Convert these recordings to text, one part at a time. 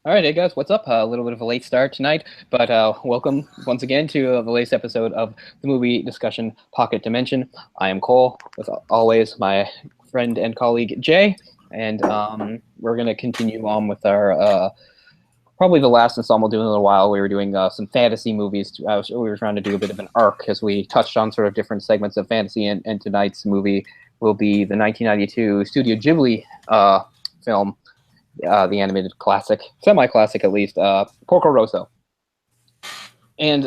All right, hey guys, what's up? A little bit of a late start tonight, but welcome once again to the latest episode of the movie discussion Pocket Dimension. I am Cole, with always my friend and colleague Jay, and we're going to continue on with our probably the last installment we'll do in a little while. We were doing some fantasy movies. We were trying to do a bit of an arc as we touched on sort of different segments of fantasy, and tonight's movie will be the 1992 Studio Ghibli film, the animated classic, semi-classic at least, Porco Rosso. And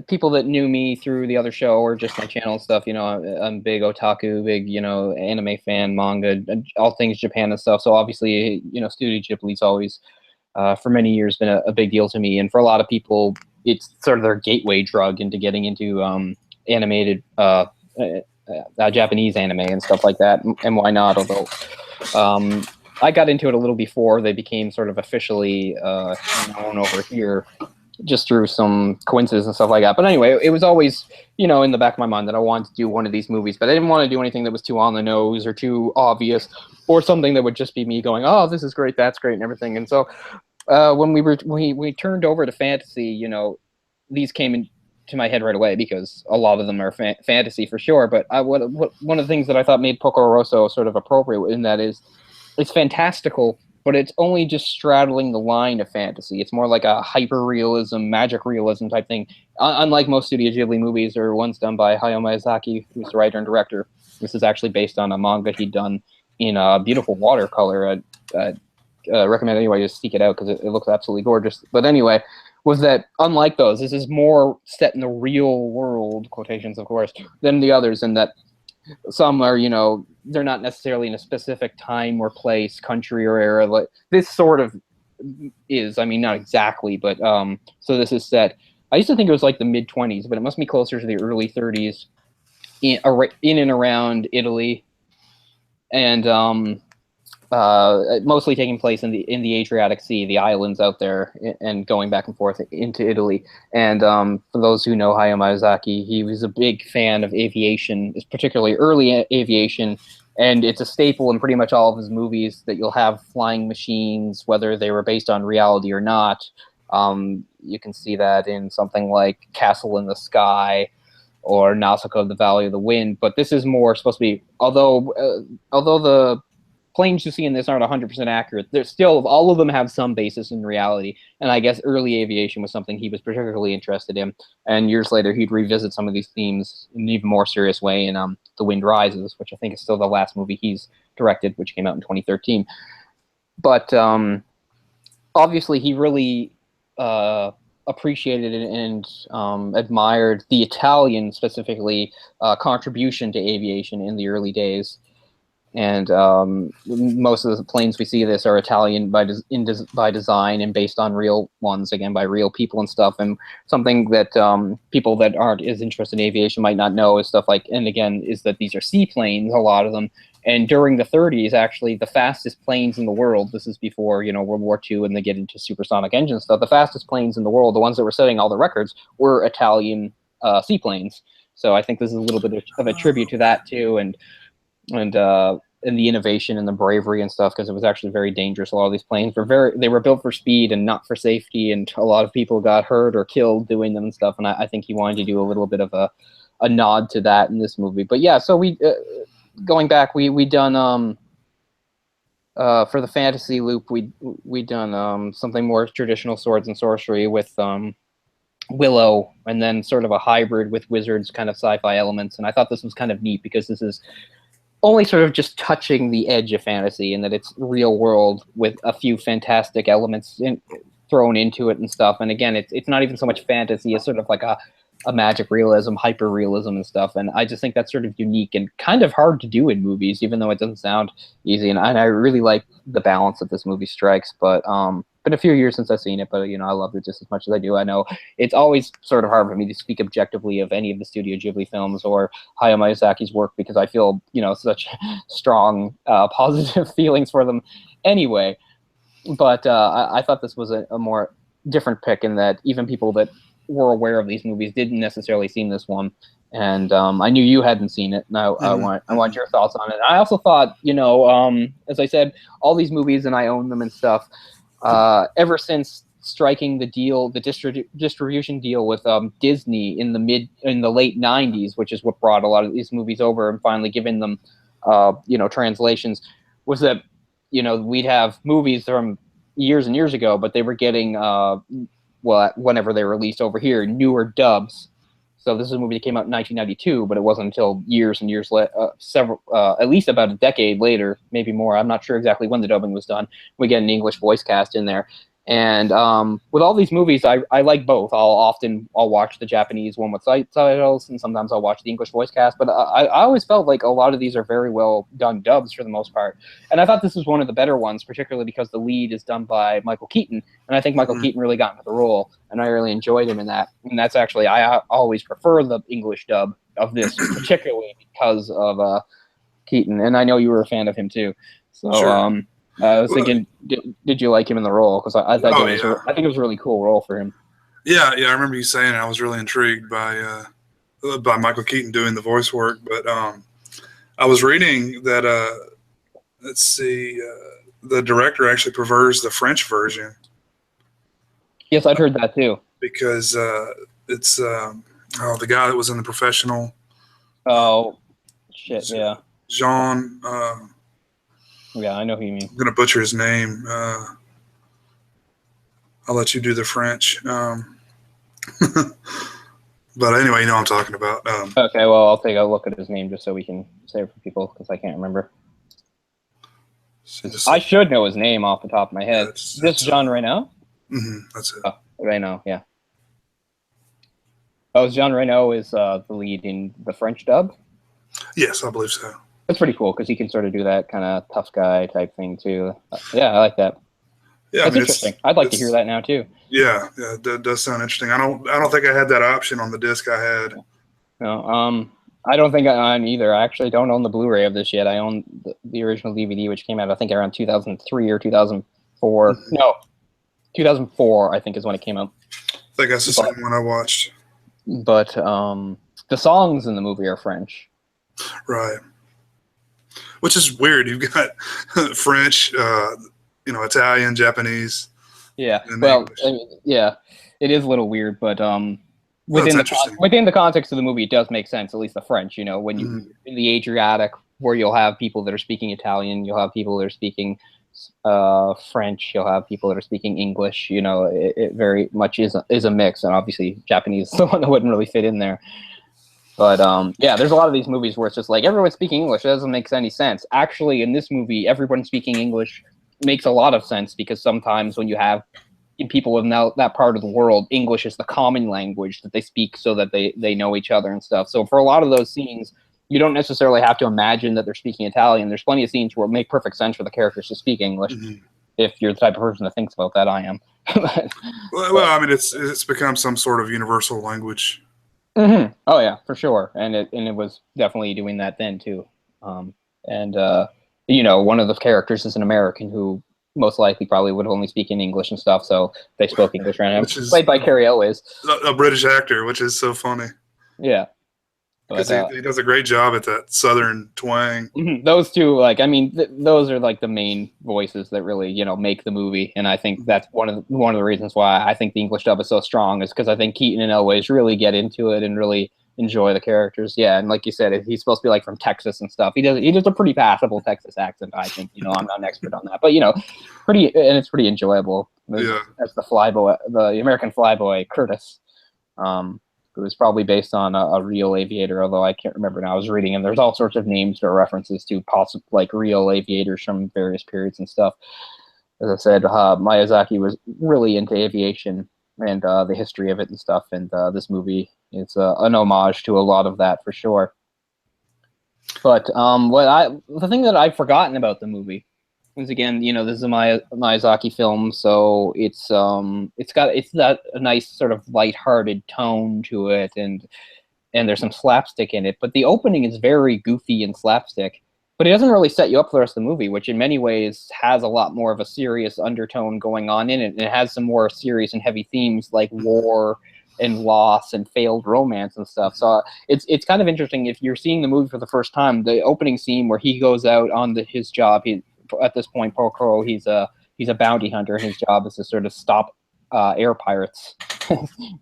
people that knew me through the other show or just my channel and stuff, I'm big otaku, big anime fan, manga, all things Japan and stuff. So obviously, Studio Ghibli's always, for many years, been a big deal to me. And for a lot of people, it's sort of their gateway drug into getting into animated. Japanese anime and stuff like that, and why not? Although I got into it a little before they became sort of officially known over here, just through some coincidences and stuff like that. But anyway, it was always, in the back of my mind that I wanted to do one of these movies, but I didn't want to do anything that was too on the nose or too obvious, or something that would just be me going, "Oh, this is great, that's great," and everything. And so when we turned over to fantasy, these came in to my head right away because a lot of them are fantasy for sure. But one of the things that I thought made Porco Rosso sort of appropriate in that is it's fantastical, but it's only just straddling the line of fantasy. It's more like a hyper realism, magic realism type thing. Unlike most Studio Ghibli movies or ones done by Hayao Miyazaki, who's the writer and director, this is actually based on a manga he'd done in beautiful watercolor. I recommend anybody to seek it out because it looks absolutely gorgeous. But anyway, was that unlike those, this is more set in the real world, quotations of course, than the others, in that some are, they're not necessarily in a specific time or place, country or era. Like this sort of is, I mean, not exactly, but so this is set. I used to think it was like the mid-20s, but it must be closer to the early 30s, in and around Italy, and mostly taking place in the Adriatic Sea, the islands out there, and going back and forth into Italy. And for those who know Hayao Miyazaki, he was a big fan of aviation, particularly early aviation, and it's a staple in pretty much all of his movies that you'll have flying machines, whether they were based on reality or not. You can see that in something like Castle in the Sky or Nausicaa, the Valley of the Wind. But this is more supposed to be, although the planes you see in this aren't 100% accurate, they're still, all of them have some basis in reality. And I guess early aviation was something he was particularly interested in. And years later, he'd revisit some of these themes in an even more serious way in The Wind Rises, which I think is still the last movie he's directed, which came out in 2013. But obviously, he really appreciated and admired the Italian, specifically, contribution to aviation in the early days. And most of the planes we see this are Italian by design and based on real ones, again, by real people and stuff. And something that people that aren't as interested in aviation might not know is stuff like, and again, is that these are seaplanes, a lot of them. And during the 30s, actually, the fastest planes in the world, this is before, World War II and they get into supersonic engine stuff, the fastest planes in the world, the ones that were setting all the records, were Italian seaplanes. So I think this is a little bit of a tribute to that, too. And the innovation and the bravery and stuff, because it was actually very dangerous. A lot of these planes they were built for speed and not for safety, and a lot of people got hurt or killed doing them and stuff. And I think he wanted to do a little bit of a nod to that in this movie. But yeah, so we going back, we done for the fantasy loop, we done something more traditional, swords and sorcery with Willow, and then sort of a hybrid with wizards, kind of sci-fi elements. And I thought this was kind of neat because this is only sort of just touching the edge of fantasy, and that it's real world with a few fantastic elements thrown into it and stuff. And again, it's not even so much fantasy, it's sort of like a magic realism, hyper realism and stuff. And I just think that's sort of unique and kind of hard to do in movies, even though it doesn't sound easy. And I really like the balance that this movie strikes. But been a few years since I've seen it, but I loved it just as much as I do. I know it's always sort of hard for me to speak objectively of any of the Studio Ghibli films or Hayao Miyazaki's work, because I feel such strong positive feelings for them anyway. But I thought this was a more different pick, in that even people that were aware of these movies didn't necessarily see this one. and I knew you hadn't seen it, and I want your thoughts on it. I also thought, as I said, all these movies, and I own them and stuff. Ever since striking the distribution deal with Disney in the late '90s, which is what brought a lot of these movies over and finally giving them, translations, was that we'd have movies from years and years ago, but they were getting whenever they were released over here, newer dubs. So this is a movie that came out in 1992, but it wasn't until years and years at least about a decade later, maybe more. I'm not sure exactly when the dubbing was done. We get an English voice cast in there. And with all these movies, I like both. I'll watch the Japanese one with subtitles, and sometimes I'll watch the English voice cast. But I always felt like a lot of these are very well done dubs for the most part. And I thought this was one of the better ones, particularly because the lead is done by Michael Keaton, and I think Michael Keaton really got into the role, and I really enjoyed him in that. And that's actually, I always prefer the English dub of this, particularly because of Keaton. And I know you were a fan of him too. So. Sure. I was thinking, did you like him in the role? Because I think it was a really cool role for him. Yeah. I remember you saying I was really intrigued by Michael Keaton doing the voice work. But I was reading that the director actually prefers the French version. Yes, I'd heard that too. Because it's the guy that was in The Professional. Oh, shit! Yeah, Jean. Yeah, I know who you mean. I'm going to butcher his name. I'll let you do the French. But anyway, you know what I'm talking about. Okay, well, I'll take a look at his name just so we can say it for people, because I can't remember. I should know his name off the top of my head. Is this Jean Reno? Mm-hmm, that's it. Oh, Reno, yeah. Oh, Jean Reno is the lead in the French dub? Yes, I believe so. That's pretty cool because he can sort of do that kind of tough guy type thing too. Yeah, I like that. Yeah, that's interesting. I'd like to hear that now too. Yeah, that does sound interesting. I don't think I had that option on the disc I had. No, I don't think I own either. I actually don't own the Blu-ray of this yet. I own the original DVD, which came out I think around 2003 or 2004. Mm-hmm. No, 2004 I think is when it came out. I think that's the same one I watched. But the songs in the movie are French. Right. Which is weird. You've got French, Italian, Japanese. Yeah. Well, yeah, it is a little weird, but within the context of the movie, it does make sense. At least the French, when you in the Adriatic, where you'll have people that are speaking Italian, you'll have people that are speaking French, you'll have people that are speaking English. It very much is a mix, and obviously Japanese is the one that wouldn't really fit in there. But there's a lot of these movies where it's just like everyone's speaking English. It doesn't make any sense. Actually, in this movie, everyone speaking English makes a lot of sense because sometimes when you have people in that part of the world, English is the common language that they speak so that they know each other and stuff. So for a lot of those scenes, you don't necessarily have to imagine that they're speaking Italian. There's plenty of scenes where it make perfect sense for the characters to speak English. Mm-hmm. If you're the type of person that thinks about that, I am. well, I mean, it's become some sort of universal language. Mm-hmm. Oh yeah, for sure, and it was definitely doing that then too. One of the characters is an American who most likely probably would only speak in English and stuff, so they spoke English around him. Played by Cary Elwes, a British actor, which is so funny. Yeah, because he does a great job at that Southern twang. Mm-hmm. Those two, those are like the main voices that really make the movie, and I think that's one of the reasons why I think the English dub is so strong is because I think Keaton and Elwes really get into it and really enjoy the characters. Yeah, and like you said, he's supposed to be like from Texas and stuff. He does a pretty passable Texas accent, I think. I'm not an expert on that, but it's pretty enjoyable. As the American flyboy Curtis. It was probably based on a real aviator, although I can't remember now. I was reading, and there's all sorts of names or references to possible real aviators from various periods and stuff. As I said, Miyazaki was really into aviation and the history of it and stuff, and this movie is an homage to a lot of that for sure. But the thing that I've forgotten about the movie is, again, this is a Miyazaki film, so it's that a nice sort of lighthearted tone to it, and there's some slapstick in it. But the opening is very goofy and slapstick, but it doesn't really set you up for the rest of the movie, which in many ways has a lot more of a serious undertone going on in it, and it has some more serious and heavy themes like war and loss and failed romance and stuff. So it's kind of interesting if you're seeing the movie for the first time. The opening scene where he goes out on his job. He at this point, Porco, he's a bounty hunter, and his job is to sort of stop air pirates.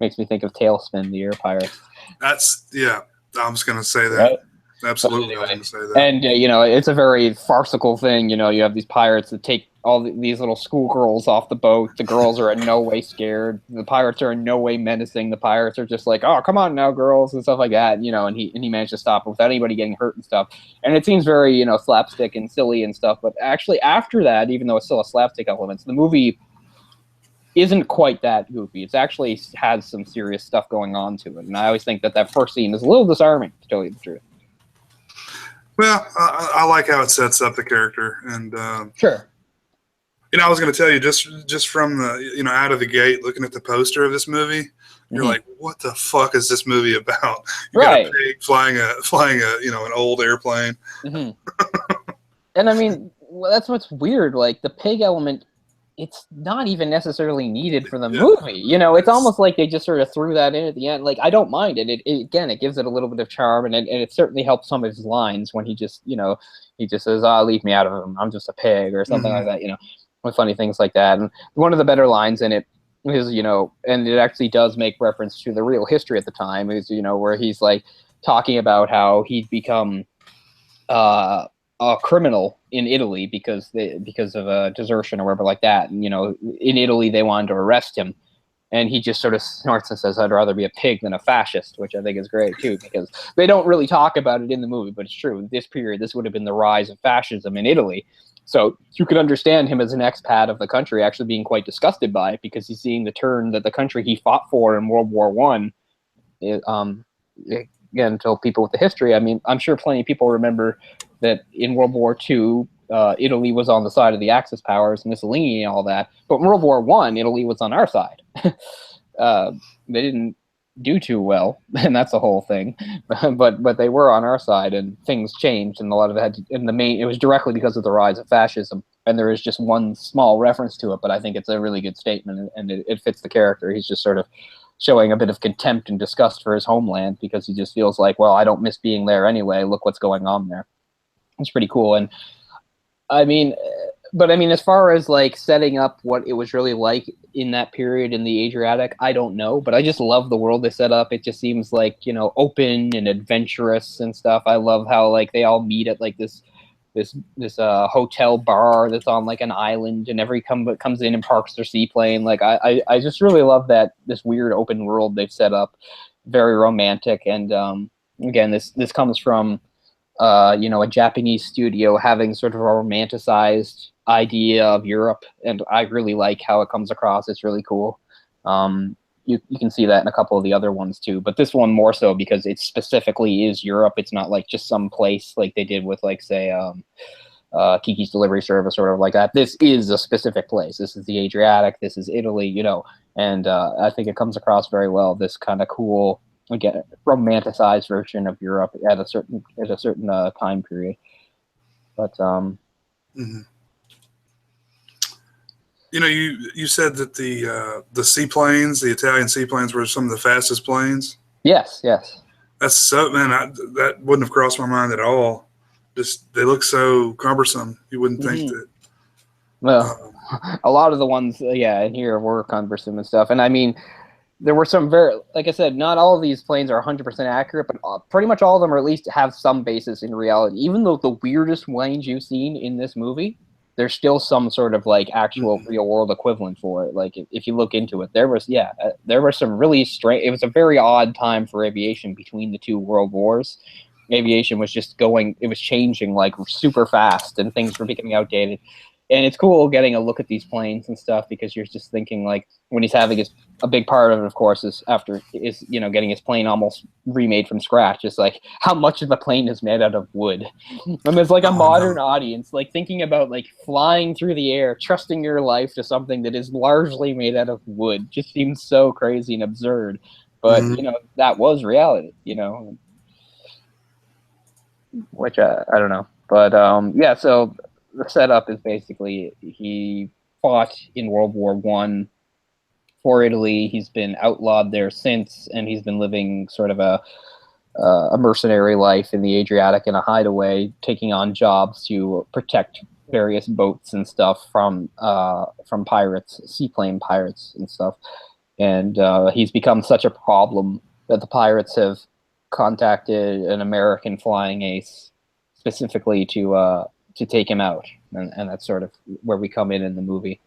Makes me think of Tailspin, the air pirates. That's I was going to say that. Right? Absolutely, Anyway, I was going to say that. and you know, it's a very farcical thing. You know, you have these pirates that take all these little schoolgirls off the boat. The girls are in no way scared. The pirates are in no way menacing. The pirates are just like, "Oh, come on now, girls," and stuff like that. You know, and he managed to stop it without anybody getting hurt and stuff. And it seems very, you know, slapstick and silly and stuff. But actually, after that, even though it's still a slapstick elements, the movie isn't quite that goofy. It's actually has some serious stuff going on to it. And I always think that first scene is a little disarming, to tell you the truth. Well, I like how it sets up the character, and Sure. you know, I was going to tell you just from the, you know, out of the gate, looking at the poster of this movie, you're like, what the fuck is this movie about? You got a pig flying a you know, an old airplane. And I mean, that's what's weird. Like the pig element, it's not even necessarily needed for the movie. You know, it's almost like they just sort of threw that in at the end. Like, I don't mind it. Again, it gives it a little bit of charm, and it certainly helps some of his lines when he just, you know, he just says, leave me out of him. I'm just a pig," or something like that, you know, with funny things like that. And one of the better lines in it is, you know, and it actually does make reference to the real history at the time, is, you know, where he's like talking about how he'd become a criminal in Italy because of a desertion or whatever like that. And, you know, in Italy they wanted to arrest him, and he just sort of snorts and says, "I'd rather be a pig than a fascist," which I think is great too, because they don't really talk about it in the movie, but it's true. This period, this would have been the rise of fascism in Italy. So you could understand him as an expat of the country actually being quite disgusted by it, because he's seeing the turn that the country he fought for in World War One. Again, tell people with the history. I mean, I'm sure plenty of people remember that in World War II, Italy was on the side of the Axis powers, Mussolini and all that. But in World War I, Italy was on our side. They didn't do too well, and that's the whole thing. But they were on our side, and things changed, and a lot of it it was directly because of the rise of fascism. And there is just one small reference to it, but I think it's a really good statement, and it fits the character. He's just sort of showing a bit of contempt and disgust for his homeland, because he just feels like, well, I don't miss being there anyway. Look what's going on there. It's pretty cool. And I mean, as far as like setting up what it was really like in that period in the Adriatic, I don't know, but I just love the world they set up. It just seems like, you know, open and adventurous and stuff. I love how like they all meet at like this hotel bar that's on like an island, and comes in and parks their seaplane. Like I just really love that this weird open world they've set up, very romantic. And again, this comes from you know, a Japanese studio having sort of a romanticized idea of Europe, and I really like how it comes across. It's really cool. You can see that in a couple of the other ones too, but this one more so because it specifically is Europe. It's not like just some place like they did with like, say, Kiki's Delivery Service or whatever like that. This is a specific place. This is the Adriatic. This is Italy, you know, and I think it comes across very well. This kind of cool, again, romanticized version of Europe at a certain time period. But you know, you said that the seaplanes, the Italian seaplanes, were some of the fastest planes. Yes. That's so, man. That wouldn't have crossed my mind at all. Just they look so cumbersome. You wouldn't think that. Well, a lot of the ones, in here were cumbersome and stuff. And I mean, there were some very, like I said, not all of these planes are 100% accurate, but pretty much all of them, or at least have some basis in reality. Even though the weirdest planes you've seen in this movie, there's still some sort of like actual real world equivalent for it. Like if you look into it, there were some really strange. It was a very odd time for aviation between the two world wars. Aviation was just it was changing like super fast, and things were becoming outdated. And it's cool getting a look at these planes and stuff, because you're just thinking like, when he's having a big part of it, of course, is you know, getting his plane almost remade from scratch. It's like how much of the plane is made out of wood. And there's like a modern audience like thinking about like flying through the air, trusting your life to something that is largely made out of wood. Just seems so crazy and absurd. But you know, that was reality, you know. Which I don't know. But so the setup is basically he fought in World War I for Italy. He's been outlawed there since, and he's been living sort of a mercenary life in the Adriatic in a hideaway, taking on jobs to protect various boats and stuff from pirates, seaplane pirates and stuff. And he's become such a problem that the pirates have contacted an American flying ace specifically to take him out, and that's sort of where we come in the movie.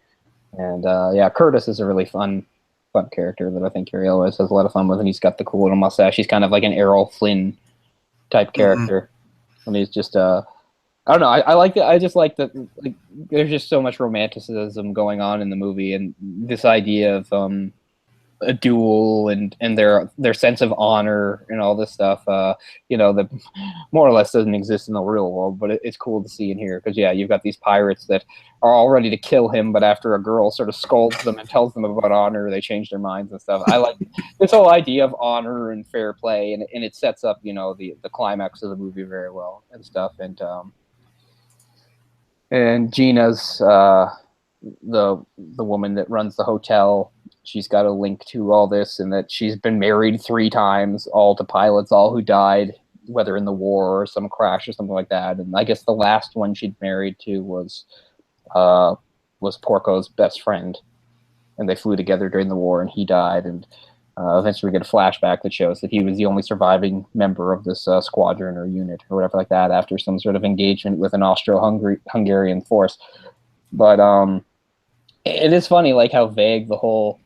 And yeah, Curtis is a really fun character that I think Carrie always has a lot of fun with, and he's got the cool little mustache. He's kind of like an Errol Flynn type character, and he's just I don't know. I like that. I just like that. Like, there's just so much romanticism going on in the movie, and this idea of a duel and their sense of honor and all this stuff. You know, that more or less doesn't exist in the real world, but it's cool to see in here because yeah, you've got these pirates that are all ready to kill him, but after a girl sort of scolds them and tells them about honor, they change their minds and stuff. I like this whole idea of honor and fair play, and it sets up, you know, the climax of the movie very well and stuff. And Gina's the woman that runs the hotel. She's got a link to all this, and that she's been married 3 times, all to pilots, all who died, whether in the war or some crash or something like that. And I guess the last one she'd married to was Porco's best friend, and they flew together during the war, and he died. And eventually we get a flashback that shows that he was the only surviving member of this squadron or unit or whatever like that after some sort of engagement with an Austro-Hungarian force. But it is funny, like how vague the whole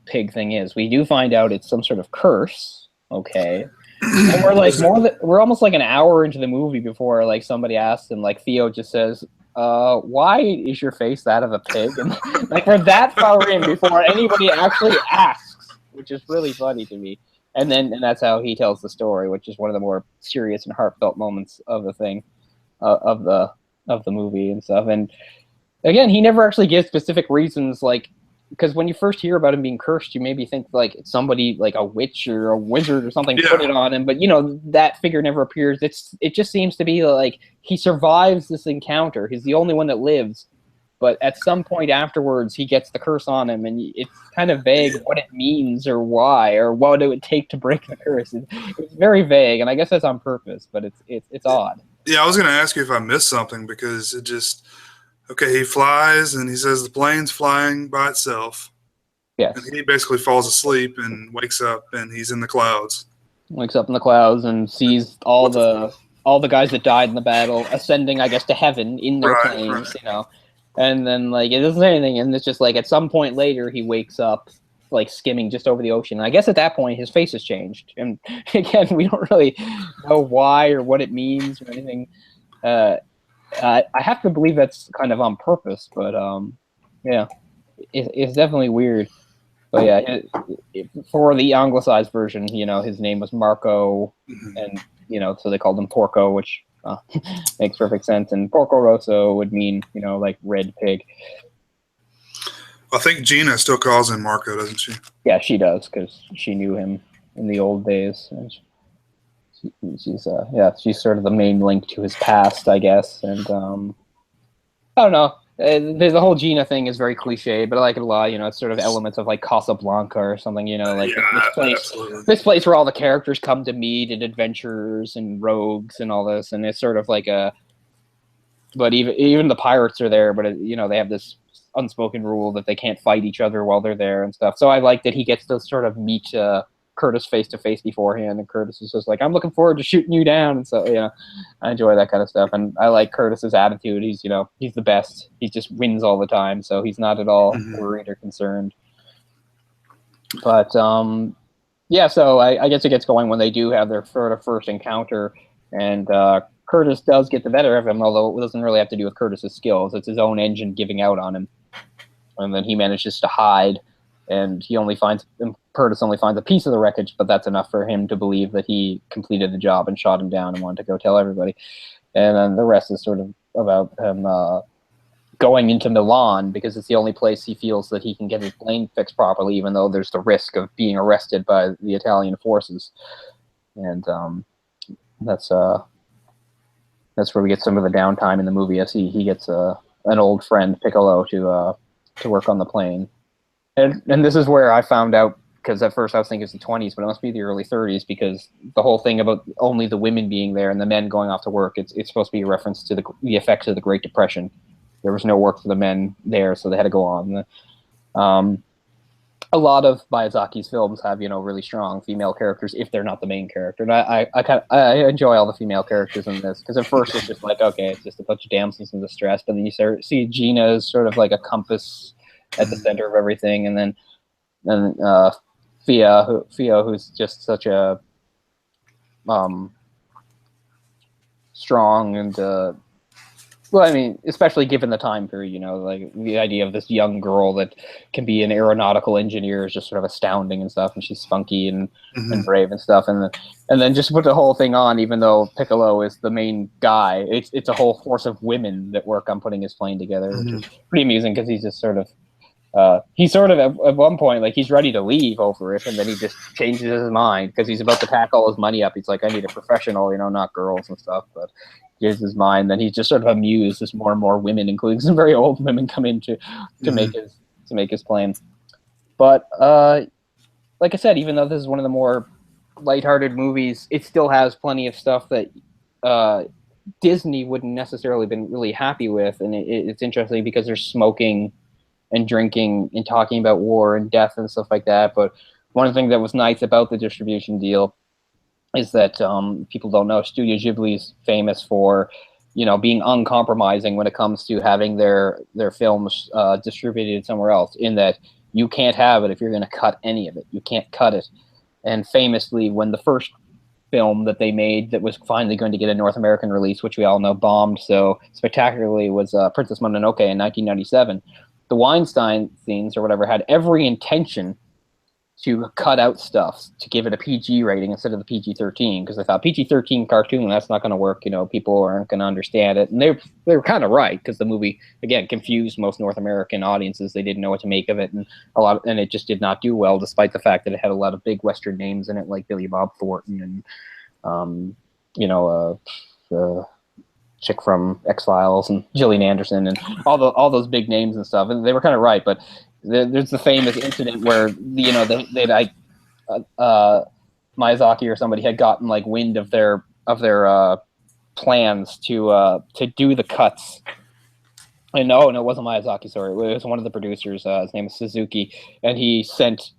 pig thing is. We do find out it's some sort of curse, okay? And we're like we're almost like an hour into the movie before like somebody asks him, like Theo just says, why is your face that of a pig? And like we're that far in before anybody actually asks, which is really funny to me. And that's how he tells the story, which is one of the more serious and heartfelt moments of the thing, of the movie and stuff. And again, he never actually gives specific reasons, like, because when you first hear about him being cursed, you maybe think like somebody, like a witch or a wizard or something, put it on him. But you know, that figure never appears. It just seems to be like he survives this encounter. He's the only one that lives. But at some point afterwards, he gets the curse on him, and it's kind of vague what it means or why or what it would take to break the curse. It's very vague, and I guess that's on purpose. But it's odd. Yeah, I was going to ask you if I missed something because it just. Okay, he flies, and he says the plane's flying by itself. Yes. And he basically falls asleep and wakes up, and he's in the clouds. Wakes up in the clouds and sees all the guys that died in the battle ascending, I guess, to heaven in their planes, you know. And then, like, it doesn't say anything, and it's just, like, at some point later, he wakes up, like, skimming just over the ocean. And I guess at that point, his face has changed. And, again, we don't really know why or what it means or anything. I have to believe that's kind of on purpose, but yeah, it's definitely weird. But yeah, for the anglicized version, you know, his name was Marco, and you know, so they called him Porco, which makes perfect sense. And Porco Rosso would mean, you know, like red pig. I think Gina still calls him Marco, doesn't she? Yeah, she does, because she knew him in the old days. And she's sort of the main link to his past, I guess. And I don't know. The whole Gina thing is very cliche, but I like it a lot. You know, it's sort of elements of like Casablanca or something. You know, like this place where all the characters come to meet and adventurers and rogues and all this, and it's sort of like a. But even the pirates are there, but you know, they have this unspoken rule that they can't fight each other while they're there and stuff. So I like that he gets to sort of meet Curtis face to face beforehand, and Curtis is just like, I'm looking forward to shooting you down. And so, yeah, I enjoy that kind of stuff. And I like Curtis's attitude. He's, you know, he's the best. He just wins all the time. So he's not at all worried or concerned. But, yeah, so I guess it gets going when they do have their sort of first encounter. And Curtis does get the better of him, although it doesn't really have to do with Curtis's skills. It's his own engine giving out on him. And then he manages to hide. And Curtis only finds a piece of the wreckage, but that's enough for him to believe that he completed the job and shot him down and wanted to go tell everybody. And then the rest is sort of about him going into Milan because it's the only place he feels that he can get his plane fixed properly, even though there's the risk of being arrested by the Italian forces. And that's where we get some of the downtime in the movie as he gets an old friend, Piccolo, to work on the plane. And this is where I found out, because at first I was thinking it's the 20s, but it must be the early 30s, because the whole thing about only the women being there and the men going off to work, it's supposed to be a reference to the effects of the Great Depression. There was no work for the men there, so they had to go on. A lot of Miyazaki's films have, really strong female characters if they're not the main character. And I enjoy all the female characters in this, because at first it's just like, okay, it's just a bunch of damsels in distress, but then you see Gina as sort of like a compass at the center of everything, and then Fia, who's just such a strong and well, I mean, especially given the time period, like the idea of this young girl that can be an aeronautical engineer is just sort of astounding and stuff, and she's spunky and brave and stuff, and then just put the whole thing on, even though Piccolo is the main guy, it's a whole force of women that work on putting his plane together, which is pretty amusing, because he's just sort of at one point, like, he's ready to leave over it, and then he just changes his mind because he's about to pack all his money up. He's like, I need a professional, not girls and stuff, but gives his mind. Then he's just sort of amused as more and more women, including some very old women, come in to make his plan. But like I said, even though this is one of the more lighthearted movies, it still has plenty of stuff that Disney wouldn't necessarily been really happy with, and it's interesting because they're smoking and drinking and talking about war and death and stuff like that. But one of the things that was nice about the distribution deal is that people don't know, Studio Ghibli is famous for, being uncompromising when it comes to having their films distributed somewhere else, in that you can't have it if you're going to cut any of it. You can't cut it. And famously, when the first film that they made that was finally going to get a North American release, which we all know bombed so spectacularly, was Princess Mononoke in 1997. The Weinstein scenes or whatever had every intention to cut out stuff to give it a PG rating instead of the PG-13, because they thought PG-13 cartoon, that's not going to work. People aren't going to understand it, and they were kind of right, because the movie, again, confused most North American audiences. They didn't know what to make of it, and it just did not do well, despite the fact that it had a lot of big Western names in it, like Billy Bob Thornton and chick from X-Files and Gillian Anderson and all those big names and stuff, and they were kind of right. But there's the famous incident where Miyazaki or somebody had gotten like wind of their plans to do the cuts. And no, it wasn't Miyazaki. Sorry, it was one of the producers. His name is Suzuki, and he sent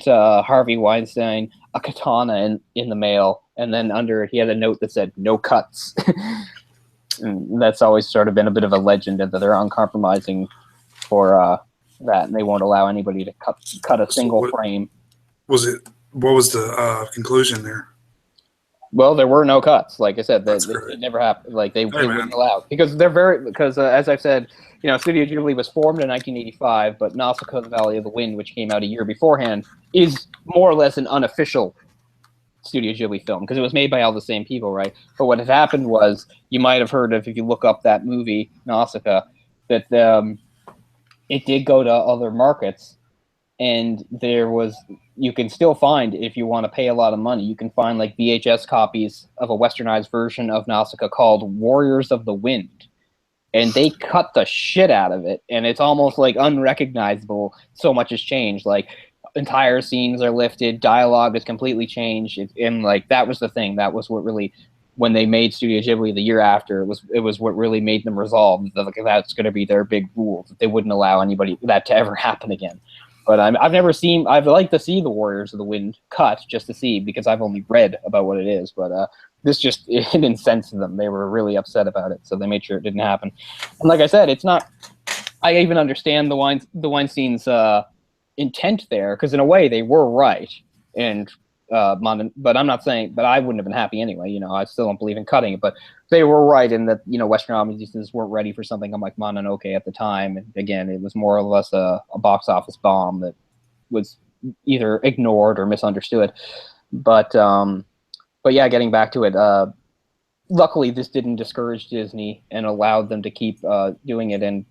Harvey Weinstein a katana in the mail, and then under it he had a note that said "No cuts." And that's always sort of been a bit of a legend, that they're uncompromising for that, and they won't allow anybody to cut a single frame. What was the conclusion there? Well, there were no cuts. Like I said, it never happened. Like they wouldn't allow, because as I've said, Studio Ghibli was formed in 1985, but Nausicaa, the Valley of the Wind, which came out a year beforehand, is more or less an unofficial Studio Ghibli film, because it was made by all the same people, right? But what had happened was, you might have heard of, if you look up that movie Nausicaa, that it did go to other markets, and you can still find, if you want to pay a lot of money, you can find like VHS copies of a westernized version of Nausicaa called Warriors of the Wind, and they cut the shit out of it, and it's almost like unrecognizable. So much has changed. Like, entire scenes are lifted, dialogue is completely changed, and like that was the thing. That was what really, when they made Studio Ghibli the year after, it was what really made them resolve that that's going to be their big rule, that they wouldn't allow anybody that to ever happen again. But I'd like to see the Warriors of the Wind cut, just to see, because I've only read about what it is. But this just, it incensed them. They were really upset about it, so they made sure it didn't happen. And like I said, it's not. I even understand the Weinstein's intent there, because in a way they were right, and but I'm not saying, but I wouldn't have been happy anyway. I still don't believe in cutting it, but they were right in that Western audiences weren't ready for something like Mononoke at the time, and again, it was more or less a box office bomb that was either ignored or misunderstood. But yeah, getting back to it, luckily this didn't discourage Disney and allowed them to keep doing it, and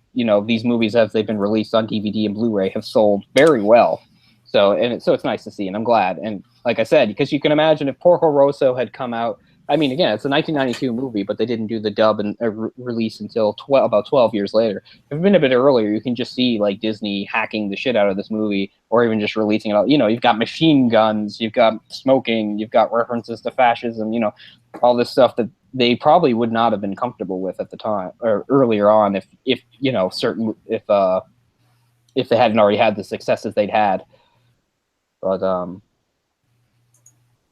these movies, as they've been released on DVD and Blu-ray, have sold very well. So it's nice to see, and I'm glad. And like I said, because you can imagine if Porco Rosso had come out I mean, again, it's a 1992 movie, but they didn't do the dub and release until about 12 years later. If it had been a bit earlier, you can just see like Disney hacking the shit out of this movie, or even just releasing it. You know, you've got machine guns, you've got smoking, you've got references to fascism. You know, all this stuff that they probably would not have been comfortable with at the time or earlier on, if you know if they hadn't already had the successes they'd had. But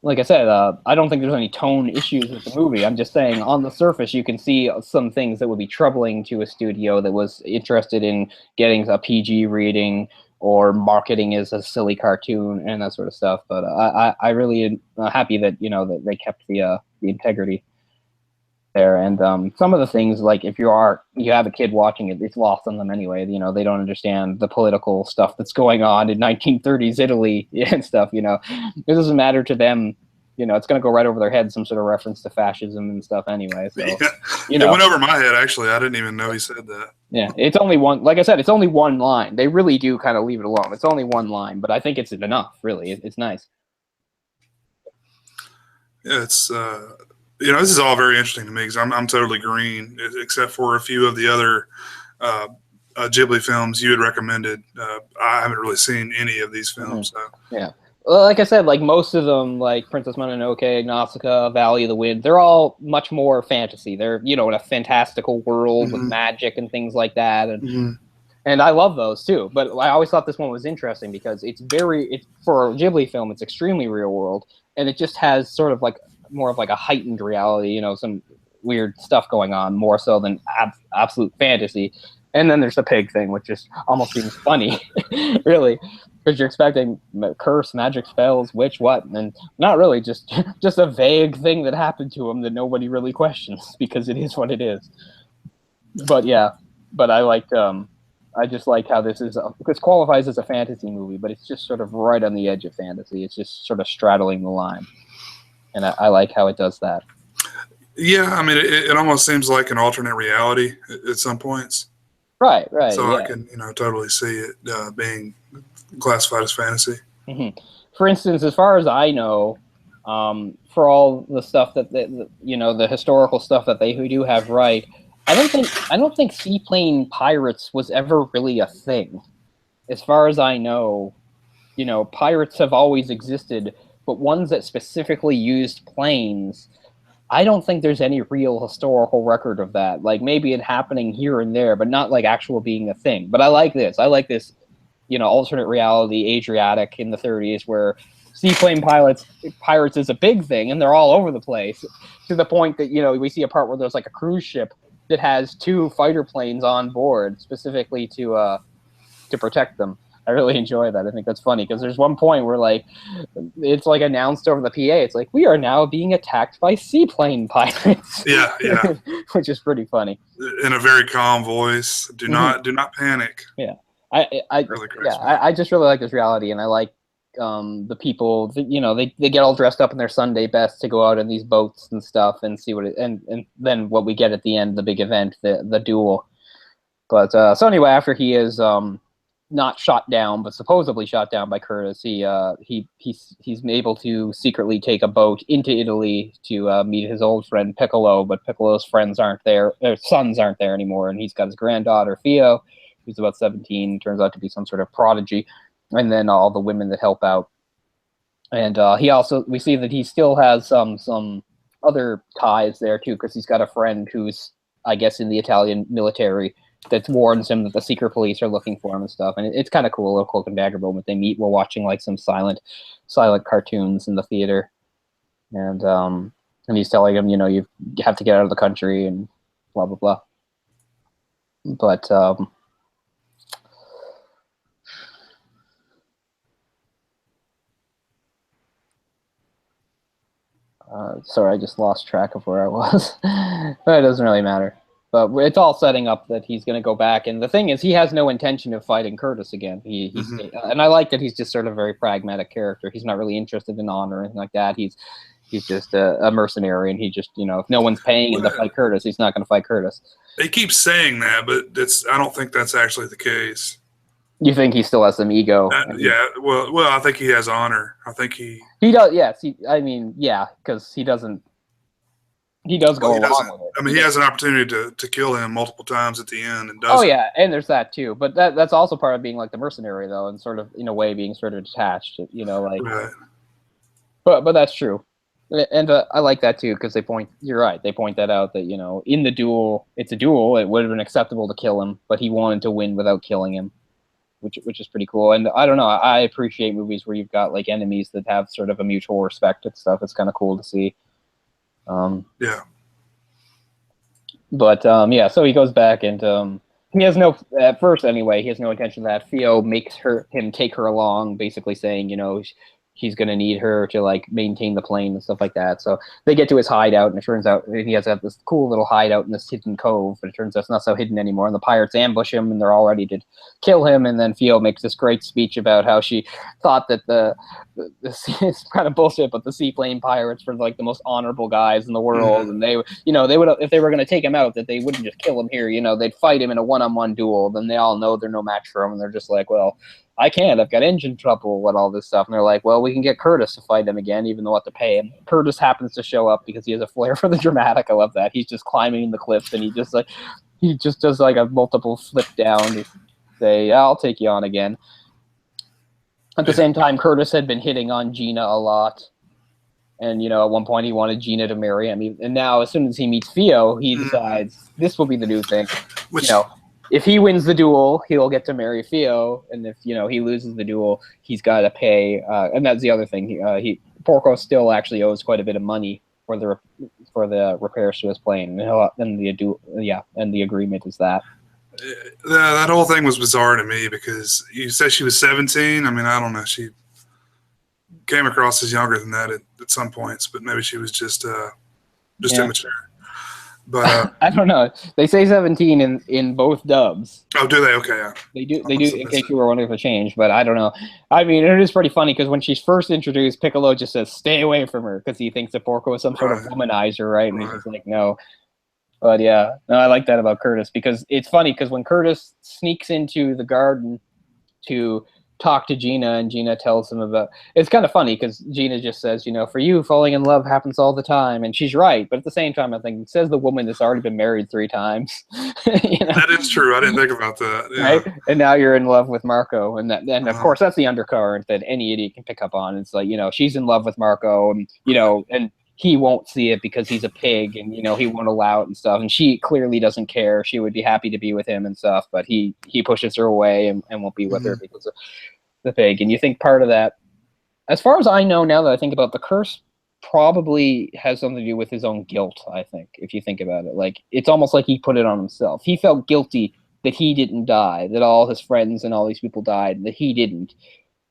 like I said, I don't think there's any tone issues with the movie. I'm just saying, on the surface, you can see some things that would be troubling to a studio that was interested in getting a PG rating or marketing as a silly cartoon and that sort of stuff. But I really am happy that that they kept the integrity there. And some of the things, like if you have a kid watching it, it's lost on them anyway. You know, they don't understand the political stuff that's going on in 1930s Italy and stuff. You know, it doesn't matter to them. You know, it's going to go right over their head, some sort of reference to fascism and stuff anyway. So, it went over my head, actually. I didn't even know he said that. Yeah, it's only one, like I said, it's only one line. They really do kind of leave it alone. It's only one line, but I think it's enough, really. It's nice. Yeah, it's, this is all very interesting to me because I'm totally green, except for a few of the other Ghibli films you had recommended. I haven't really seen any of these films. Mm-hmm. So. Yeah. Well, like I said, like most of them, like Princess Mononoke, Nausicaa, Valley of the Wind, they're all much more fantasy. They're, in a fantastical world with magic and things like that. And and I love those too. But I always thought this one was interesting because it's for a Ghibli film, it's extremely real world. And it just has sort of like more of like a heightened reality, some weird stuff going on, more so than absolute fantasy. And then there's the pig thing, which just almost seems funny, really. Because you're expecting curse, magic spells, witch, what, and not really, just a vague thing that happened to him that nobody really questions because it is what it is. But yeah, I just like how this qualifies as a fantasy movie, but it's just sort of right on the edge of fantasy. It's just sort of straddling the line, and I like how it does that. Yeah, I mean, it almost seems like an alternate reality at some points. Right. So yeah. I can, totally see it being classified as fantasy. Mm-hmm. For instance, as far as I know, for all the stuff that the historical stuff that they do have right, I don't think seaplane pirates was ever really a thing. As far as I know, pirates have always existed, but ones that specifically used planes, I don't think there's any real historical record of that. Like maybe it happening here and there, but not like actual being a thing. But I like this. Alternate reality Adriatic in the 30s where seaplane pirates is a big thing and they're all over the place to the point that, we see a part where there's like a cruise ship that has 2 fighter planes on board specifically to protect them. I really enjoy that. I think that's funny because there's one point where like it's like announced over the PA. It's like we are now being attacked by seaplane pirates. Yeah, which is pretty funny. In a very calm voice. Do not panic. Yeah, I just really like this reality, and I like the people. They get all dressed up in their Sunday best to go out in these boats and stuff and see and then what we get at the end, the big event, the duel. But so anyway, after he is not shot down, but supposedly shot down by Curtis, he's able to secretly take a boat into Italy to meet his old friend Piccolo, but Piccolo's sons aren't there anymore, and he's got his granddaughter Theo, who's about 17, turns out to be some sort of prodigy, and then all the women that help out. And we see that he still has some other ties there too, because he's got a friend who's, I guess, in the Italian military that warns him that the secret police are looking for him and stuff. And it's kind of cool, a little cloak and dagger moment. They meet, we're watching like some silent cartoons in the theater. And he's telling him, you have to get out of the country and blah, blah, blah. But sorry, I just lost track of where I was. But it doesn't really matter. But it's all setting up that he's going to go back. And the thing is, he has no intention of fighting Curtis again. And I like that he's just sort of a very pragmatic character. He's not really interested in honor or anything like that. He's just a mercenary, and he just, if no one's paying him to fight Curtis, he's not going to fight Curtis. They keep saying that, but I don't think that's actually the case. You think he still has some ego? Yeah. Well, I think he has honor. I think he does. Yes. Because he doesn't. he does Well, go he doesn't. along with it. I mean, he has an opportunity to kill him multiple times at the end and doesn't. Oh yeah, and there's that too. But that's also part of being like the mercenary though, and sort of in a way being sort of detached. You know, like. Right. But that's true, and I like that too because they point. You're right. They point that out that in the duel, it's a duel. It would have been acceptable to kill him, but he wanted to win without killing him, which is pretty cool. And I don't know. I appreciate movies where you've got like enemies that have sort of a mutual respect and stuff. It's kind of cool to see. Yeah. But yeah, so he goes back and he has no at first anyway. He has no intention of that. Theo makes him take her along, basically saying, he's going to need her to like maintain the plane and stuff like that. So they get to his hideout, and it turns out he has to have this cool little hideout in this hidden cove. But it turns out it's not so hidden anymore. And the pirates ambush him, and they're all ready to kill him. And then Theo makes this great speech about how she thought that it's kind of bullshit, but the seaplane pirates were like the most honorable guys in the world, and they would if they were going to take him out, that they wouldn't just kill him here. They'd fight him in a one-on-one duel. Then they all know they're no match for him, and they're just like, well, I can't. I've got engine trouble and all this stuff. And they're like, well, we can get Curtis to fight him again, even though we'll have to pay him. Curtis happens to show up because he has a flair for the dramatic. I love that. He's just climbing the cliffs, and he just does like a multiple flip down to say, I'll take you on again. At the same time, Curtis had been hitting on Gina a lot. And, at one point he wanted Gina to marry him. And now, as soon as he meets Theo, he decides this will be the new thing. If he wins the duel, he'll get to marry Theo, and if he loses the duel, he's got to pay. And that's the other thing. Porco still actually owes quite a bit of money for the repairs to his plane, and the agreement is that. That whole thing was bizarre to me because you said she was 17. I mean, I don't know. She came across as younger than that at some points, but maybe she was just immature. But I don't know. They say 17 in both dubs. Oh, do they? Okay, yeah. They do. In case you were wondering if it changed, but I don't know. I mean, it is pretty funny because when she's first introduced, Piccolo just says, "Stay away from her," because he thinks that Porco is some sort of womanizer, right? And he's just like, no. But yeah, no, I like that about Curtis because it's funny because when Curtis sneaks into the garden to talk to Gina, and Gina tells him about. It's kind of funny because Gina just says, for you, falling in love happens all the time, and she's right. But at the same time, I think it says the woman that's already been married 3 times. That is true. I didn't think about that. Yeah. Right, and now you're in love with Marco, and of course that's the undercurrent that any idiot can pick up on. It's like she's in love with Marco, and and he won't see it because he's a pig, and he won't allow it and stuff. And she clearly doesn't care. She would be happy to be with him and stuff, but he pushes her away and won't be with her because of the pig. And you think part of that, as far as I know now that I think about the curse, probably has something to do with his own guilt. I think if you think about it, like it's almost like he put it on himself. He felt guilty that he didn't die, that all his friends and all these people died, that he didn't.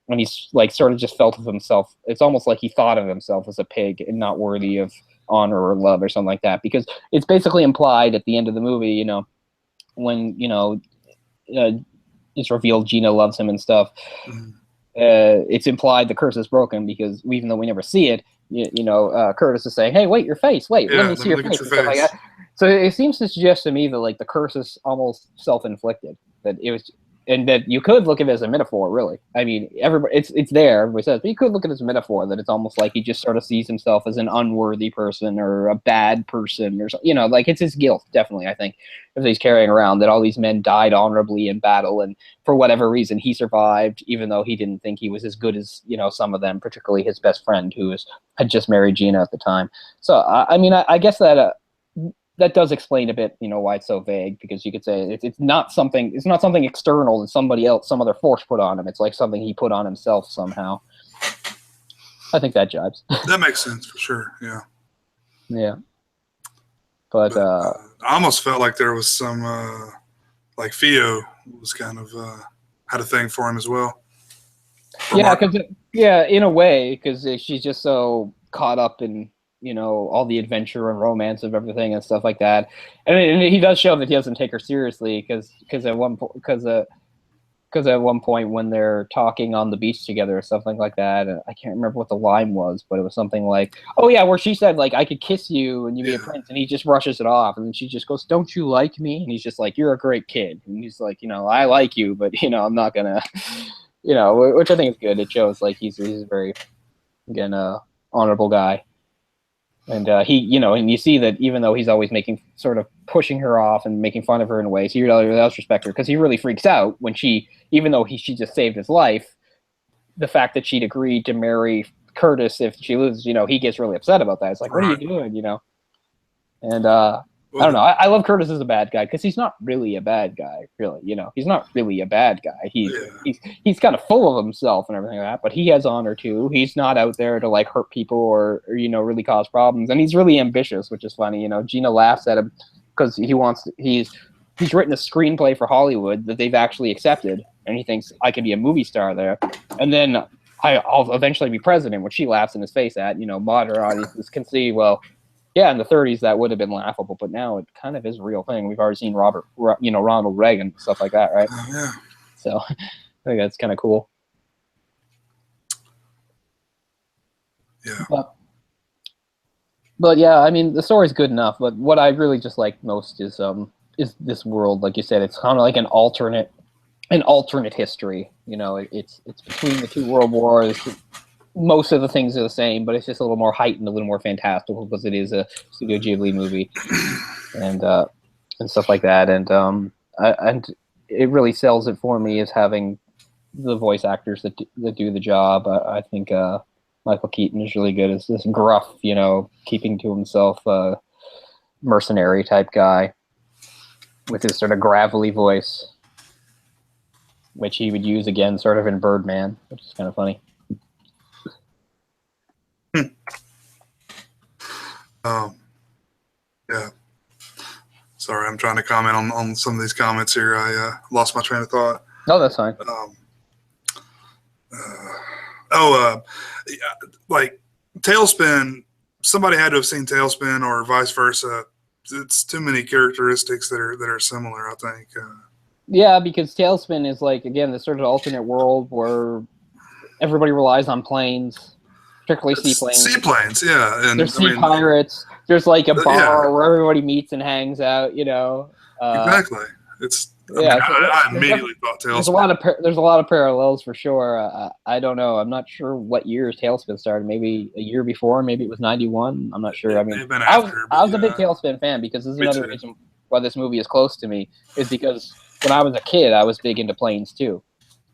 And he's like sort of just felt of himself. It's almost like he thought of himself as a pig and not worthy of honor or love or something like that. Because it's basically implied at the end of the movie, when it's revealed Gina loves him and stuff. It's implied the curse is broken because even though we never see it, Curtis is saying, "Hey, wait, your face! Wait, let me see your face." And stuff like that. So it seems to suggest to me that like the curse is almost self-inflicted. That it was, and that you could look at it as a metaphor. Really, I mean, everybody, it's there. Everybody says, but you could look at it as a metaphor that it's almost like he just sort of sees himself as an unworthy person or a bad person, or like it's his guilt. Definitely, I think if he's carrying around that all these men died honorably in battle, and for whatever reason he survived, even though he didn't think he was as good as some of them, particularly his best friend who had just married Gina at the time. So I mean, I guess that. That does explain a bit, why it's so vague, because you could say it's not something external that somebody else, some other force put on him. It's like something he put on himself somehow. I think that jives. That makes sense for sure. Yeah. Yeah. But I almost felt like there was some, like Theo was kind of had a thing for him as well. Yeah, in a way, because she's just so caught up in all the adventure and romance of everything and stuff like that. And he does show that he doesn't take her seriously because at one point when they're talking on the beach together or something like that, I can't remember what the line was, but it was something like, "Oh yeah," where she said like, "I could kiss you and you'd be a prince," and he just brushes it off, and then she just goes, "Don't you like me?" And he's just like, "You're a great kid," and he's like, "I like you, but I'm not gonna," which I think is good. It shows like he's a very, again, honorable guy. And he, you know, and you see that even though he's always making sort of pushing her off and making fun of her in ways, he really does respect her because he really freaks out when she, even though she just saved his life, the fact that she'd agreed to marry Curtis if she loses, you know, he gets really upset about that. It's like, what are you doing, you know? And I don't know. I love Curtis as a bad guy because he's not really a bad guy, really. You know, he's not really a bad guy. He's kind of full of himself and everything like that, but he has honor too. He's not out there to like hurt people or you know really cause problems, and he's really ambitious, which is funny. You know, Gina laughs at him because he's written a screenplay for Hollywood that they've actually accepted, and he thinks I can be a movie star there, and then I'll eventually be president, which she laughs in his face at. You know, modern audiences can see well. Yeah, in the 30s that would have been laughable, but now it kind of is a real thing. We've already seen Ronald Reagan, stuff like that, right? Yeah. So I think that's kind of cool. Yeah. But yeah, I mean the story's good enough. But what I really just like most is this world, like you said, it's kind of like an alternate history. You know, it's between the two world wars. Most of the things are the same, but it's just a little more heightened, a little more fantastical because it is a Studio Ghibli movie, and stuff like that. And it really sells it for me as having the voice actors that do the job. I think Michael Keaton is really good as this gruff, you know, keeping to himself, mercenary type guy with his sort of gravelly voice, which he would use again sort of in Birdman, which is kind of funny. Yeah. Sorry, I'm trying to comment on some of these comments here. I lost my train of thought. Oh, that's fine. Like Tailspin, somebody had to have seen Tailspin or vice versa. It's too many characteristics that are similar, I think. Yeah, because Tailspin is like, again, this sort of alternate world where everybody relies on planes, particularly seaplanes. Seaplanes, yeah. And there's pirates. There's like a bar where everybody meets and hangs out, you know. Exactly. I immediately thought Tailspin. There's a lot of parallels for sure. I don't know. I'm not sure what year Tailspin started. Maybe a year before. Maybe it was 91. I'm not sure. I mean, I was a big Tailspin fan because this is another reason why this movie is close to me. Is because when I was a kid, I was big into planes too.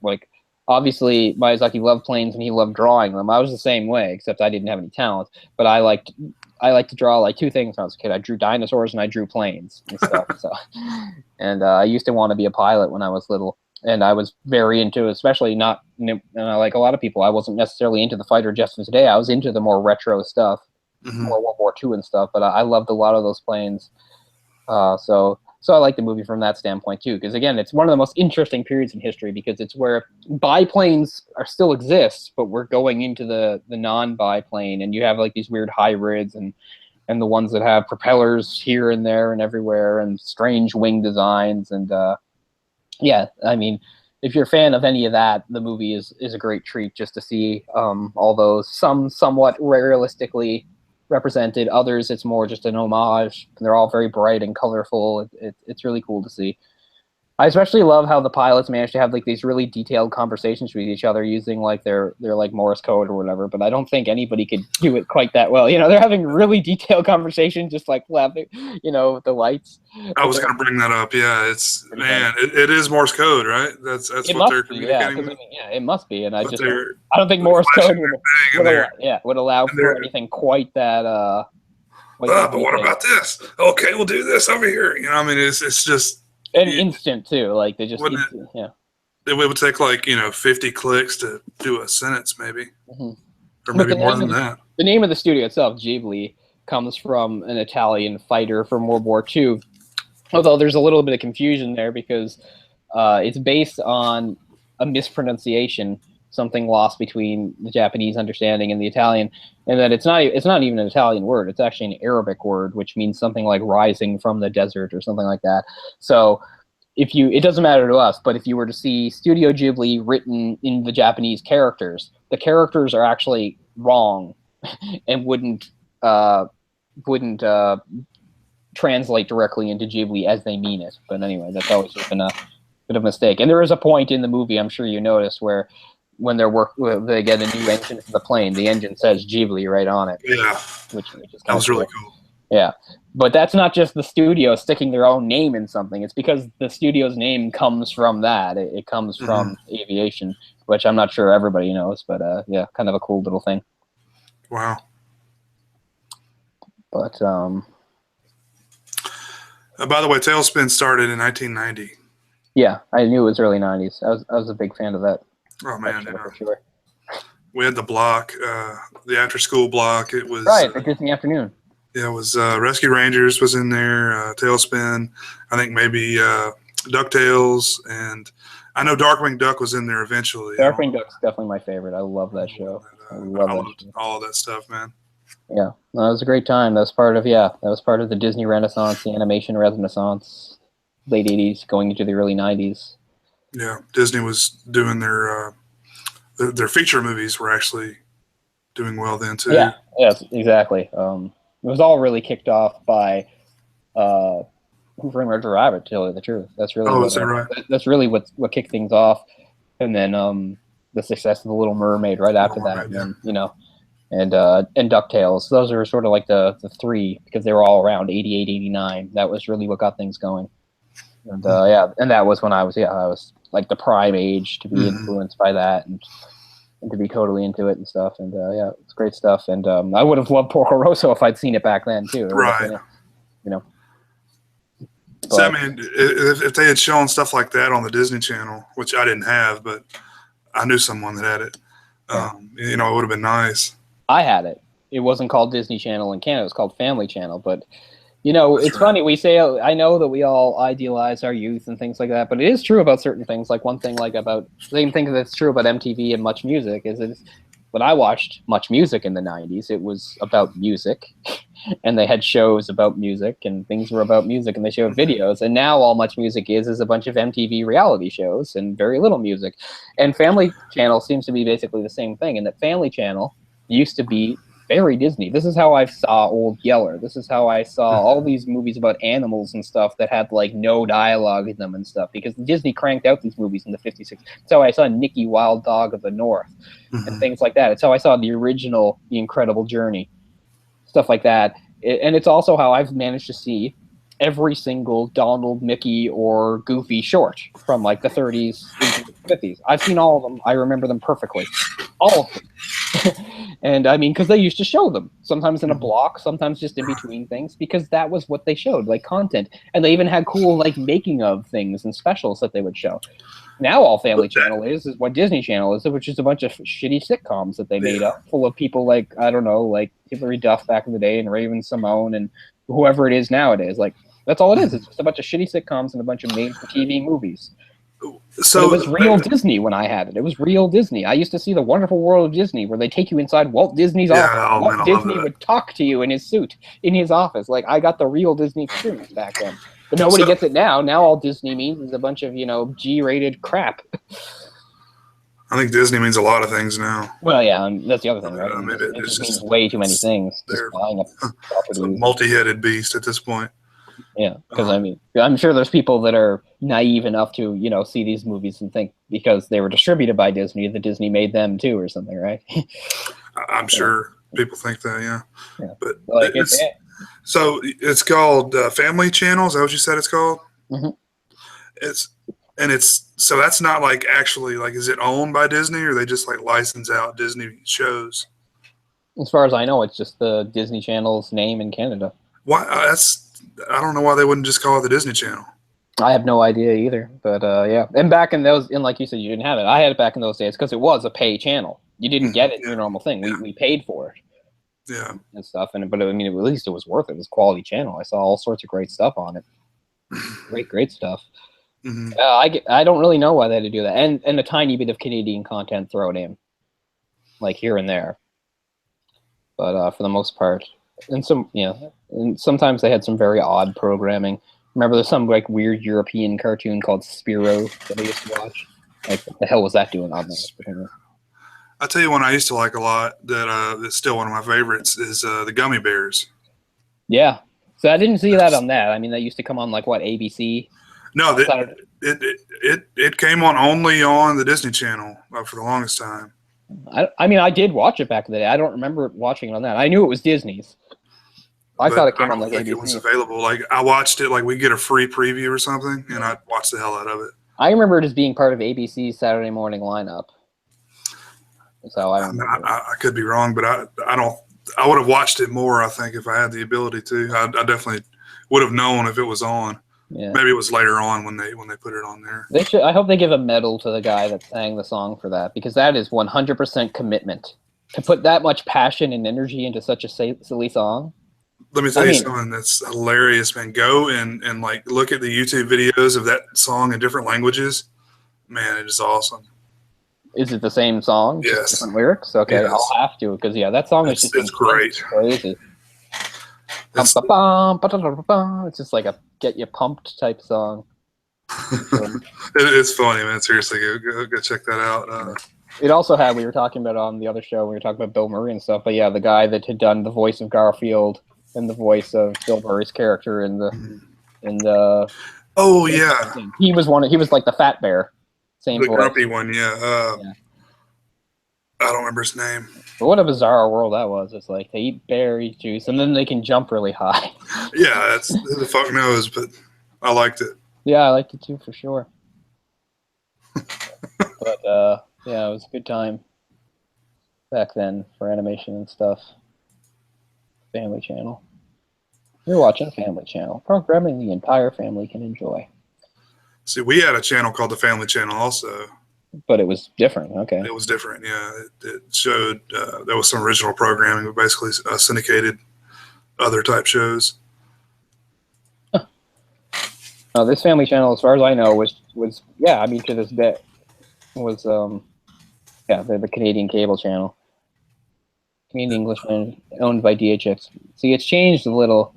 Like, obviously, Miyazaki loved planes and he loved drawing them. I was the same way, except I didn't have any talent. But I liked to draw like two things when I was a kid. I drew dinosaurs and I drew planes and stuff. And I used to want to be a pilot when I was little. And I was very into, especially not, like a lot of people, I wasn't necessarily into the fighter jets of today. I was into the more retro stuff, more World War II and stuff. But I loved a lot of those planes. So I like the movie from that standpoint too, because again, it's one of the most interesting periods in history because it's where biplanes still exist, but we're going into the non-biplane, and you have like these weird hybrids and the ones that have propellers here and there and everywhere, and strange wing designs, and yeah, I mean, if you're a fan of any of that, the movie is a great treat just to see all those somewhat realistically represented. Others, it's more just an homage. They're all very bright and colorful. It's really cool to see. I especially love how the pilots manage to have like these really detailed conversations with each other using like their like Morse code or whatever. But I don't think anybody could do it quite that well. You know, they're having really detailed conversations, just like laughing, you know, with the lights. I was going to bring that up. Yeah, it is Morse code, right? That's what they're communicating. Yeah, I mean, yeah, it must be. And I don't think Morse code would allow for anything quite that. But what about this? Okay, we'll do this over here. You know, I mean, it's just. And instant too, like they just yeah. It would take like 50 clicks to do a sentence, maybe, or maybe more than that. The name of the studio itself, Ghibli, comes from an Italian fighter from World War II. Although there's a little bit of confusion there because it's based on a mispronunciation, something lost between the Japanese understanding and the Italian, and that it's not even an Italian word. It's actually an Arabic word, which means something like rising from the desert or something like that. So it doesn't matter to us, but if you were to see Studio Ghibli written in the Japanese characters, the characters are actually wrong and wouldn't translate directly into Ghibli as they mean it. But anyway, that's always been a bit of a mistake. And there is a point in the movie, I'm sure you noticed, where when they get a new engine for the plane, the engine says Ghibli right on it. Yeah, which is that was really cool. Yeah, but that's not just the studio sticking their own name in something. It's because the studio's name comes from that. It comes from aviation, which I'm not sure everybody knows, but yeah, kind of a cool little thing. Wow. But by the way, Tailspin started in 1990. Yeah, I knew it was early 90s. I was a big fan of that. Oh man, yeah. For sure. We had the block, the after-school block. It was right, the Disney Afternoon. Yeah, it was Rescue Rangers was in there, Tailspin. I think maybe DuckTales, and I know Darkwing Duck was in there eventually. Darkwing Duck's definitely my favorite. I love that show. I loved all of that stuff, man. Yeah, no, it was a great time. That was part of the Disney Renaissance, the animation Renaissance, late 80s going into the early 90s. Yeah, Disney was doing their feature movies were actually doing well then too. Yeah, yes, exactly. It was all really kicked off by Who Framed Roger Rabbit, to tell you the truth. That's really that's really what kicked things off. And then the success of The Little Mermaid right after that. And then, and DuckTales. Those are sort of like the three, because they were all around 88, 89. That was really what got things going. And and that was when I was like the prime age to be influenced by that and to be totally into it and stuff. And it's great stuff. And I would have loved Porco Rosso if I'd seen it back then too. Right. But, so I mean, if they had shown stuff like that on the Disney Channel, which I didn't have, but I knew someone that had it, it would have been nice. I had it. It wasn't called Disney Channel in Canada. It was called Family Channel. But, it's funny. We say, I know that we all idealize our youth and things like that, but it is true about certain things. Like one thing same thing that's true about MTV and Much Music is when I watched Much Music in the 90s, it was about music. And they had shows about music and things were about music and they showed videos. And now all Much Music is a bunch of MTV reality shows and very little music. And Family Channel seems to be basically the same thing, in that Family Channel used to be very Disney. This is how I saw Old Yeller. This is how I saw all these movies about animals and stuff that had like no dialogue in them and stuff, because Disney cranked out these movies in the 50s. That's how I saw Nicky Wild Dog of the North and things like that. It's how I saw the original The Incredible Journey, stuff like that. And it's also how I've managed to see every single Donald, Mickey, or Goofy short from like the 30s into the 50s. I've seen all of them. I remember them perfectly. All of them. And I mean, because they used to show them, sometimes in a block, sometimes just in between things, because that was what they showed, like content. And they even had cool like making of things and specials that they would show. Now all Family Channel is what Disney Channel is, which is a bunch of shitty sitcoms that they made up, full of people like, I don't know, like Hilary Duff back in the day and Raven Simone and whoever it is nowadays. Like, that's all it is. It's just a bunch of shitty sitcoms and a bunch of made-for-TV movies. So it was real Disney when I had it. It was real Disney. I used to see The Wonderful World of Disney, where they take you inside Walt Disney's office. Walt Disney would talk to you in his suit, in his office. Like, I got the real Disney experience back then. But nobody gets it now. Now all Disney means is a bunch of, G-rated crap. I think Disney means a lot of things now. Well, yeah, that's the other thing, right? It just means way too many things. They're it's a multi-headed beast at this point. Yeah, because I mean, I'm sure there's people that are naive enough to, see these movies and think because they were distributed by Disney that Disney made them too or something, right? I'm sure people think that, yeah. But so it's called Family Channel. Is that what you said it's called? Mm-hmm. So that's not like actually like, is it owned by Disney or they just like license out Disney shows? As far as I know, it's just the Disney Channel's name in Canada. Why? I don't know why they wouldn't just call it the Disney Channel. I have no idea either, but yeah. And back in those, and like you said, you didn't have it. I had it back in those days because it was a pay channel. You didn't get it in your normal thing. We paid for it. Yeah. And stuff. But I mean, at least it was worth it. It was a quality channel. I saw all sorts of great stuff on it. Great stuff. Mm-hmm. I don't really know why they had to do that. And a tiny bit of Canadian content thrown in, like here and there. But for the most part, and sometimes they had some very odd programming. Remember, there's some like weird European cartoon called Spiro that I used to watch. Like, what the hell was that doing on there? I'll tell you one I used to like a lot that's still one of my favorites is the Gummy Bears. Yeah. So I didn't see that on that. I mean, that used to come on like what, ABC? No, it came on only on the Disney Channel for the longest time. I mean, I did watch it back in the day. I don't remember watching it on that. I knew it was Disney's. I thought it came on like ABC. It was available. Like I watched it, like we get a free preview or something, and I watched the hell out of it. I remember it as being part of ABC's Saturday morning lineup. So I could be wrong, but I don't. I would have watched it more. I think if I had the ability to, I definitely would have known if it was on. Yeah. Maybe it was later on when they put it on there. They should. I hope they give a medal to the guy that sang the song for that, because that is 100% commitment to put that much passion and energy into such a silly song. Let me tell you something that's hilarious, man. Go and like look at the YouTube videos of that song in different languages. Man, it is awesome. Is it the same song? Yes. Just different lyrics? Okay, yes. I'll have to, because that song is just great. Crazy. It's just like a get you pumped type song. It's funny, man. Seriously, go check that out. It also had, we were talking about on the other show, we were talking about Bill Murray and stuff, but yeah, the guy that had done the voice of Garfield and the voice of Bill Murray's character in the oh yeah, he was like the fat bear, same the voice. grumpy one, yeah. I don't remember his name. But what a bizarre world that was. It's like they eat berry juice and then they can jump really high. Yeah, that's who the fuck knows, but I liked it. Yeah, I liked it too, for sure. But yeah, it was a good time back then for animation and stuff. Family Channel. You're watching Family Channel, programming the entire family can enjoy. See, we had a channel called the Family Channel also. But it was different, okay. It was different, yeah. It showed, there was some original programming, but basically syndicated other type shows. Huh. No, this Family Channel, as far as I know, was yeah, I mean, to this day, was, yeah, the Canadian cable channel. Canadian English, owned by DHX. See, it's changed a little.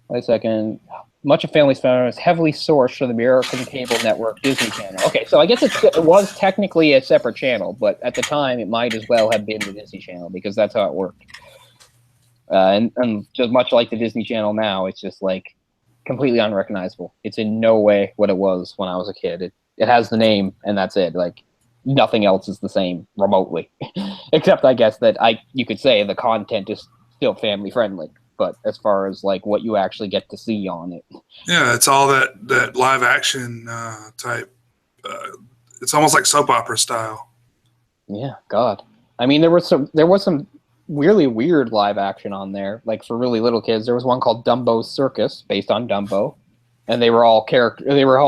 Wait a second. Much of Family Channel is heavily sourced from the American cable network Disney Channel. Okay, so I guess it was technically a separate channel, but at the time it might as well have been the Disney Channel because that's how it worked. And just much like the Disney Channel now, it's just like completely unrecognizable. It's in no way what it was when I was a kid. It has the name and that's it. Like nothing else is the same remotely, except I guess that you could say the content is still family friendly. But as far as like what you actually get to see on it, yeah, it's all that live action type. It's almost like soap opera style. Yeah, God. I mean, there was some really weird live action on there. Like for really little kids, there was one called Dumbo's Circus, based on Dumbo, and they were all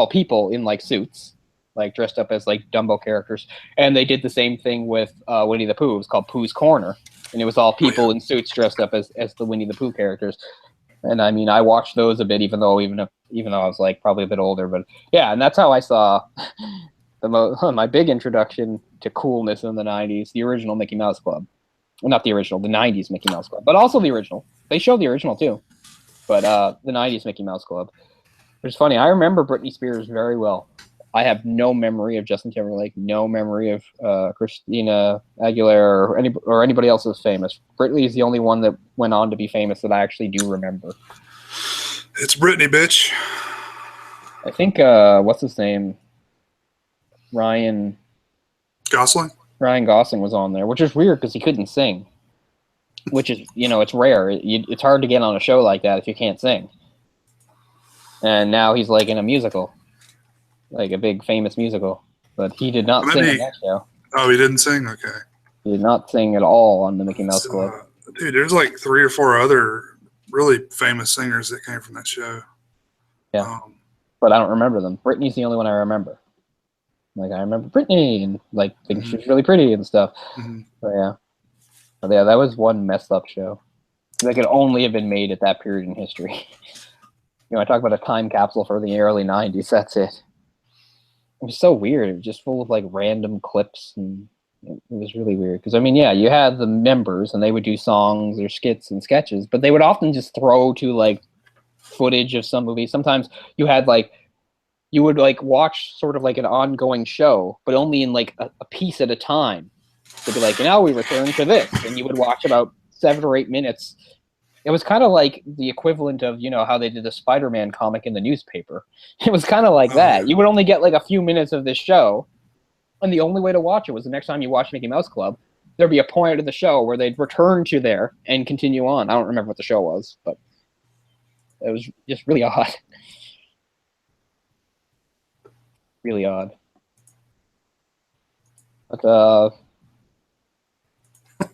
people in like suits, like dressed up as like Dumbo characters. And they did the same thing with Winnie the Pooh. It was called Pooh's Corner. And it was all people in suits dressed up as the Winnie the Pooh characters. And I mean, I watched those a bit, even though I was like probably a bit older. But yeah, and that's how I saw my big introduction to coolness in the 90s, the original Mickey Mouse Club. Well, not the original, the 90s Mickey Mouse Club, but also the original. They showed the original too. But the 90s Mickey Mouse Club. Which is funny. I remember Britney Spears very well. I have no memory of Justin Timberlake, no memory of Christina Aguilera or anybody else that's famous. Britney is the only one that went on to be famous that I actually do remember. It's Britney, bitch. I think, what's his name? Ryan Gosling? Ryan Gosling was on there, which is weird because he couldn't sing. Which is, it's rare. It's hard to get on a show like that if you can't sing. And now he's like in a musical. Like a big famous musical, but he did not sing on that show. Oh, he didn't sing? Okay. He did not sing at all on the Mickey Mouse Club. Dude, there's like 3 or 4 other really famous singers that came from that show. Yeah, but I don't remember them. Britney's the only one I remember. Like, I remember Britney and like think she's really pretty and stuff. Mm-hmm. But yeah, that was one messed up show. That could only have been made at that period in history. I talk about a time capsule for the early 90s. That's it. It was so weird. It was just full of like random clips, and it was really weird. Because I mean, yeah, you had the members, and they would do songs or skits and sketches, but they would often just throw to like footage of some movie. Sometimes you would like watch sort of like an ongoing show, but only in like a piece at a time. They'd be like, now we return to this, and you would watch about 7 or 8 minutes It was kind of like the equivalent of, how they did the Spider-Man comic in the newspaper. It was kind of like Oh yeah. that. You would only get like a few minutes of this show, and the only way to watch it was the next time you watch Mickey Mouse Club, there'd be a point of the show where they'd return to there and continue on. I don't remember what the show was, but it was just really odd. Really odd. But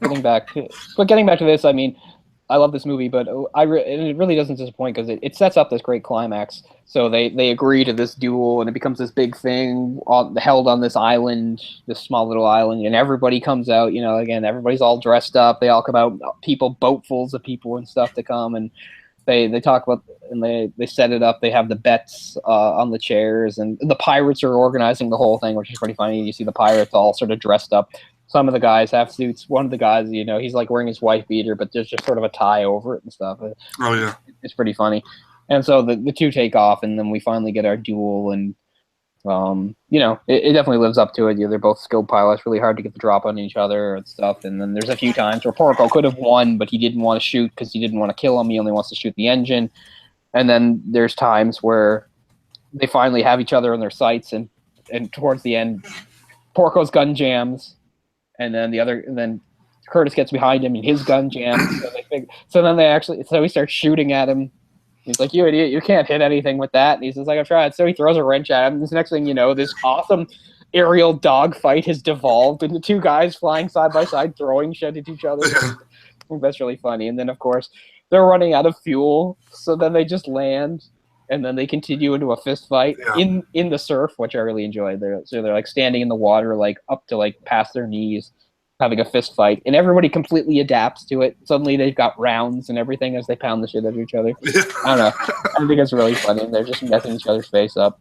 getting back to this, I mean, I love this movie, but it really doesn't disappoint because it sets up this great climax. So they agree to this duel, and it becomes this big thing held on this island, this small little island, and everybody comes out. Again, everybody's all dressed up. They all come out, boatfuls of people and stuff to come, and they talk about, and they set it up. They have the bets on the chairs, and the pirates are organizing the whole thing, which is pretty funny. You see the pirates all sort of dressed up. Some of the guys have suits. One of the guys, he's like wearing his wife beater, but there's just sort of a tie over it and stuff. Oh yeah, it's pretty funny. And so the two take off, and then we finally get our duel, and it definitely lives up to it. They're both skilled pilots, really hard to get the drop on each other and stuff. And then there's a few times where Porco could have won, but he didn't want to shoot because he didn't want to kill him. He only wants to shoot the engine. And then there's times where they finally have each other in their sights, and towards the end, Porco's gun jams. And then Curtis gets behind him and his gun jams. So then he starts shooting at him. He's like, "You idiot, you can't hit anything with that." And he says, like, "I've tried." So he throws a wrench at him. And this next thing you know, this awesome aerial dogfight has devolved into two guys flying side by side, throwing shit at each other. That's really funny. And then, of course, they're running out of fuel. So then they just land. And then they continue into a fist fight in the surf, which I really enjoyed. They're like standing in the water, like up to like past their knees, having a fist fight, and everybody completely adapts to it. Suddenly they've got rounds and everything as they pound the shit out of each other. I don't know. I think it's really funny. They're just messing each other's face up.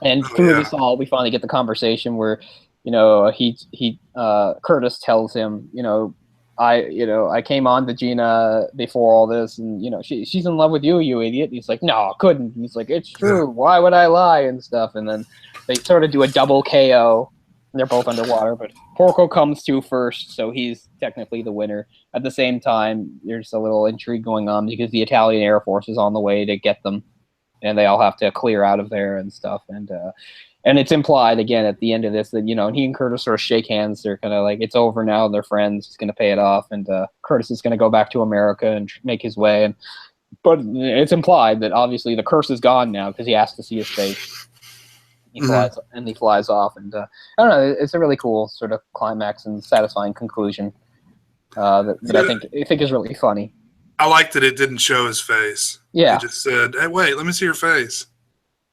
And through this all, we finally get the conversation where, Curtis tells him, I came on to Gina before all this, and she's in love with you, you idiot. And he's like, no, I couldn't. And he's like, it's true. Why would I lie and stuff? And then they sort of do a double KO. And they're both underwater, but Porco comes to first, so he's technically the winner. At the same time, there's a little intrigue going on because the Italian Air Force is on the way to get them, and they all have to clear out of there and stuff. And it's implied again at the end of this that he and Curtis sort of shake hands. They're kind of like, it's over now. They're friends. He's going to pay it off, and Curtis is going to go back to America and make his way. But it's implied that obviously the curse is gone now because he has to see his face. He flies off, and I don't know. It's a really cool sort of climax and satisfying conclusion that I think is really funny. I like that it didn't show his face. Yeah, it just said, "Hey, wait, let me see your face."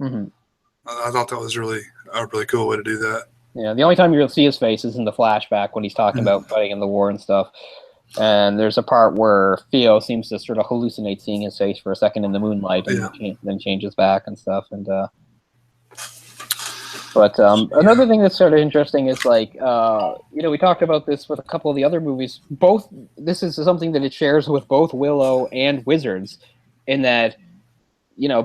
Mm-hmm. I thought that was really a really cool way to do that. Yeah, the only time you'll see his face is in the flashback when he's talking about fighting in the war and stuff. And there's a part where Theo seems to sort of hallucinate seeing his face for a second in the moonlight, and then changes back and stuff. And But another thing that's sort of interesting is like, we talked about this with a couple of the other movies. This is something that it shares with both Willow and Wizards, in that,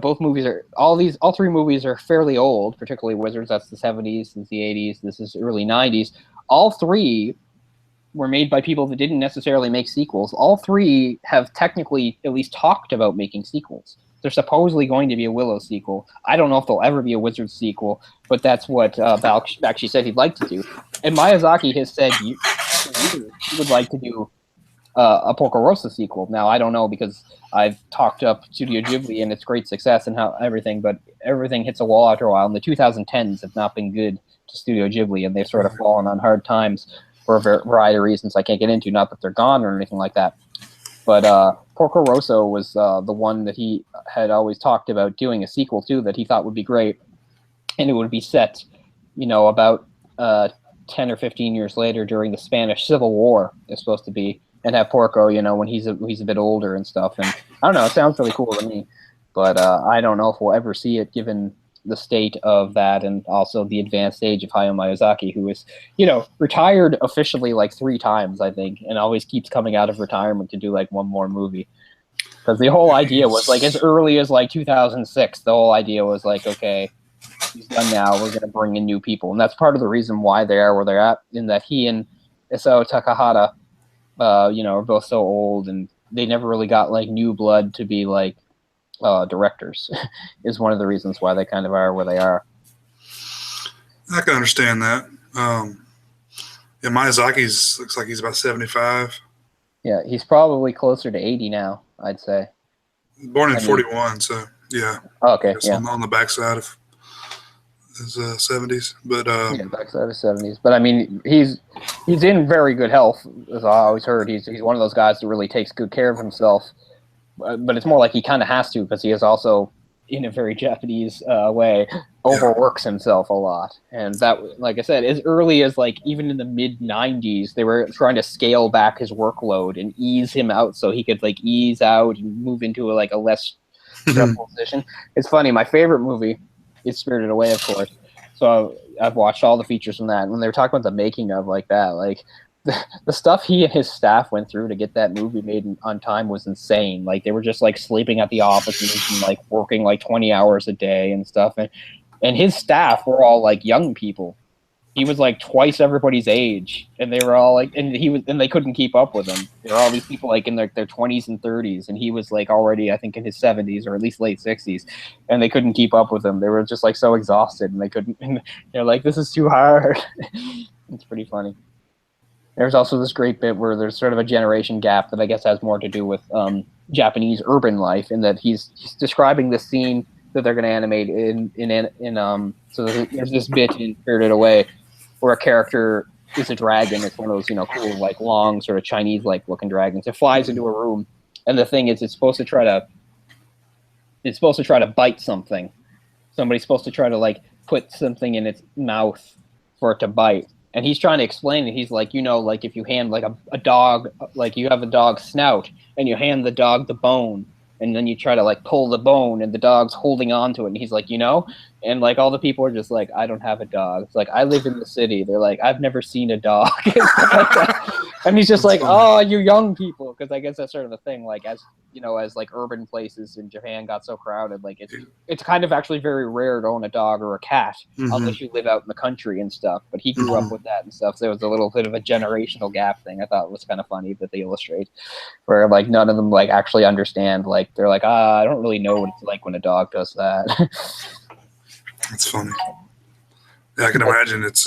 both movies all three movies are fairly old, particularly Wizards. That's the 70s, this is the 80s, this is early 90s. All three were made by people that didn't necessarily make sequels. All three have technically at least talked about making sequels. There's supposedly going to be a Willow sequel. I don't know if there'll ever be a Wizards sequel, but that's what Bakshi said he'd like to do. And Miyazaki has said he would like to do a Porco Rosso sequel. Now, I don't know because I've talked up Studio Ghibli and its great success and how everything, but everything hits a wall after a while. And the 2010s have not been good to Studio Ghibli, and they've sort of fallen on hard times for a variety of reasons I can't get into. Not that they're gone or anything like that. But Porco Rosso was the one that he had always talked about doing a sequel to that he thought would be great. And it would be set, about 10 or 15 years later during the Spanish Civil War, it's supposed to be, and have Porco, when he's a bit older and stuff. And I don't know, it sounds really cool to me. But I don't know if we'll ever see it given the state of that, and also the advanced age of Hayao Miyazaki, who is, retired officially like 3 times, I think, and always keeps coming out of retirement to do like one more movie. Because the whole idea was like as early as like 2006, the whole idea was like, okay, he's done now, we're going to bring in new people. And that's part of the reason why they are where they're at, in that he and Isao Takahata, are both so old, and they never really got like new blood to be like directors. Is one of the reasons why they kind of are where they are. I can understand that. Yeah, Miyazaki's looks like he's about 75. Yeah, he's probably closer to 80 now, I'd say. Born in 41, so yeah. Okay, yeah. On the backside of his 70s, but yeah, backside of 70s. But I mean, he's in very good health, as I always heard. He's one of those guys that really takes good care of himself. But it's more like he kind of has to, because he is also, in a very Japanese way, overworks himself a lot. And that, like I said, as early as like even in the mid 90s, they were trying to scale back his workload and ease him out so he could like ease out and move into a less stressful position. It's funny. My favorite movie is Spirited Away, of course. So I've watched all the features from that. And when they were talking about the making of like that, like the stuff he and his staff went through to get that movie made on time was insane. Like they were just like sleeping at the offices and like working like 20 hours a day and stuff. And his staff were all like young people. He was like twice everybody's age, and they were all like, and they couldn't keep up with him. There were all these people like in their 20s and 30s, and he was like already, I think, in his 70s or at least late 60s, and they couldn't keep up with him. They were just like so exhausted, and they couldn't. And they're like, "This is too hard." It's pretty funny. There's also this great bit where there's sort of a generation gap that I guess has more to do with Japanese urban life, in that he's describing the scene that they're going to animate so there's this bit in Spirited Away where a character is a dragon. It's one of those, cool, like long sort of Chinese-like looking dragons. It flies into a room, and the thing is, it's supposed to try to bite something. Somebody's supposed to try to like put something in its mouth for it to bite. And he's trying to explain it. He's like, like if you hand like a dog, like you have a dog's snout, and you hand the dog the bone, and then you try to like pull the bone, and the dog's holding on to it. And he's like, and like all the people are just like, I don't have a dog. It's like, I live in the city. They're like, I've never seen a dog. And he's just like, oh, you young people. Because I guess that's sort of the thing. Like as like urban places in Japan got so crowded, like it's kind of actually very rare to own a dog or a cat unless you live out in the country and stuff. But he grew up with that and stuff. So there was a little bit of a generational gap thing. I thought it was kind of funny that they illustrate, where like none of them like actually understand. Like they're like, I don't really know what it's like when a dog does that. That's funny. Yeah, I can imagine it's.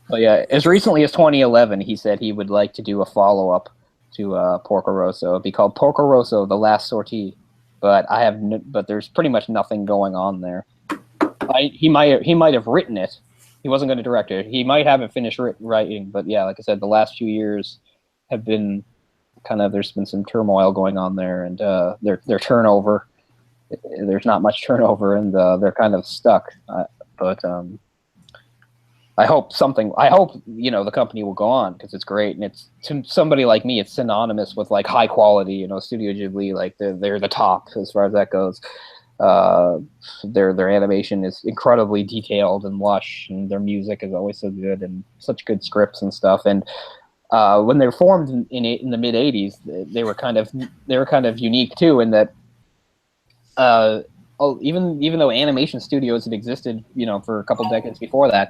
But yeah, as recently as 2011, he said he would like to do a follow-up to Porco Rosso. It'd be called Porco Rosso: The Last Sortie. But but there's pretty much nothing going on there. He might have written it. He wasn't going to direct it. He might haven't finished writing. But yeah, like I said, the last few years have been there's been some turmoil going on there, and their turnover. There's not much turnover, and they're kind of stuck. But I hope the company will go on, because it's great, and it's, to somebody like me, it's synonymous with like high quality. Studio Ghibli, like they're the top as far as that goes. Their animation is incredibly detailed and lush, and their music is always so good, and such good scripts and stuff. And when they were formed in the mid '80s, they were kind of unique too, in that. Even though animation studios had existed, for a couple decades before that,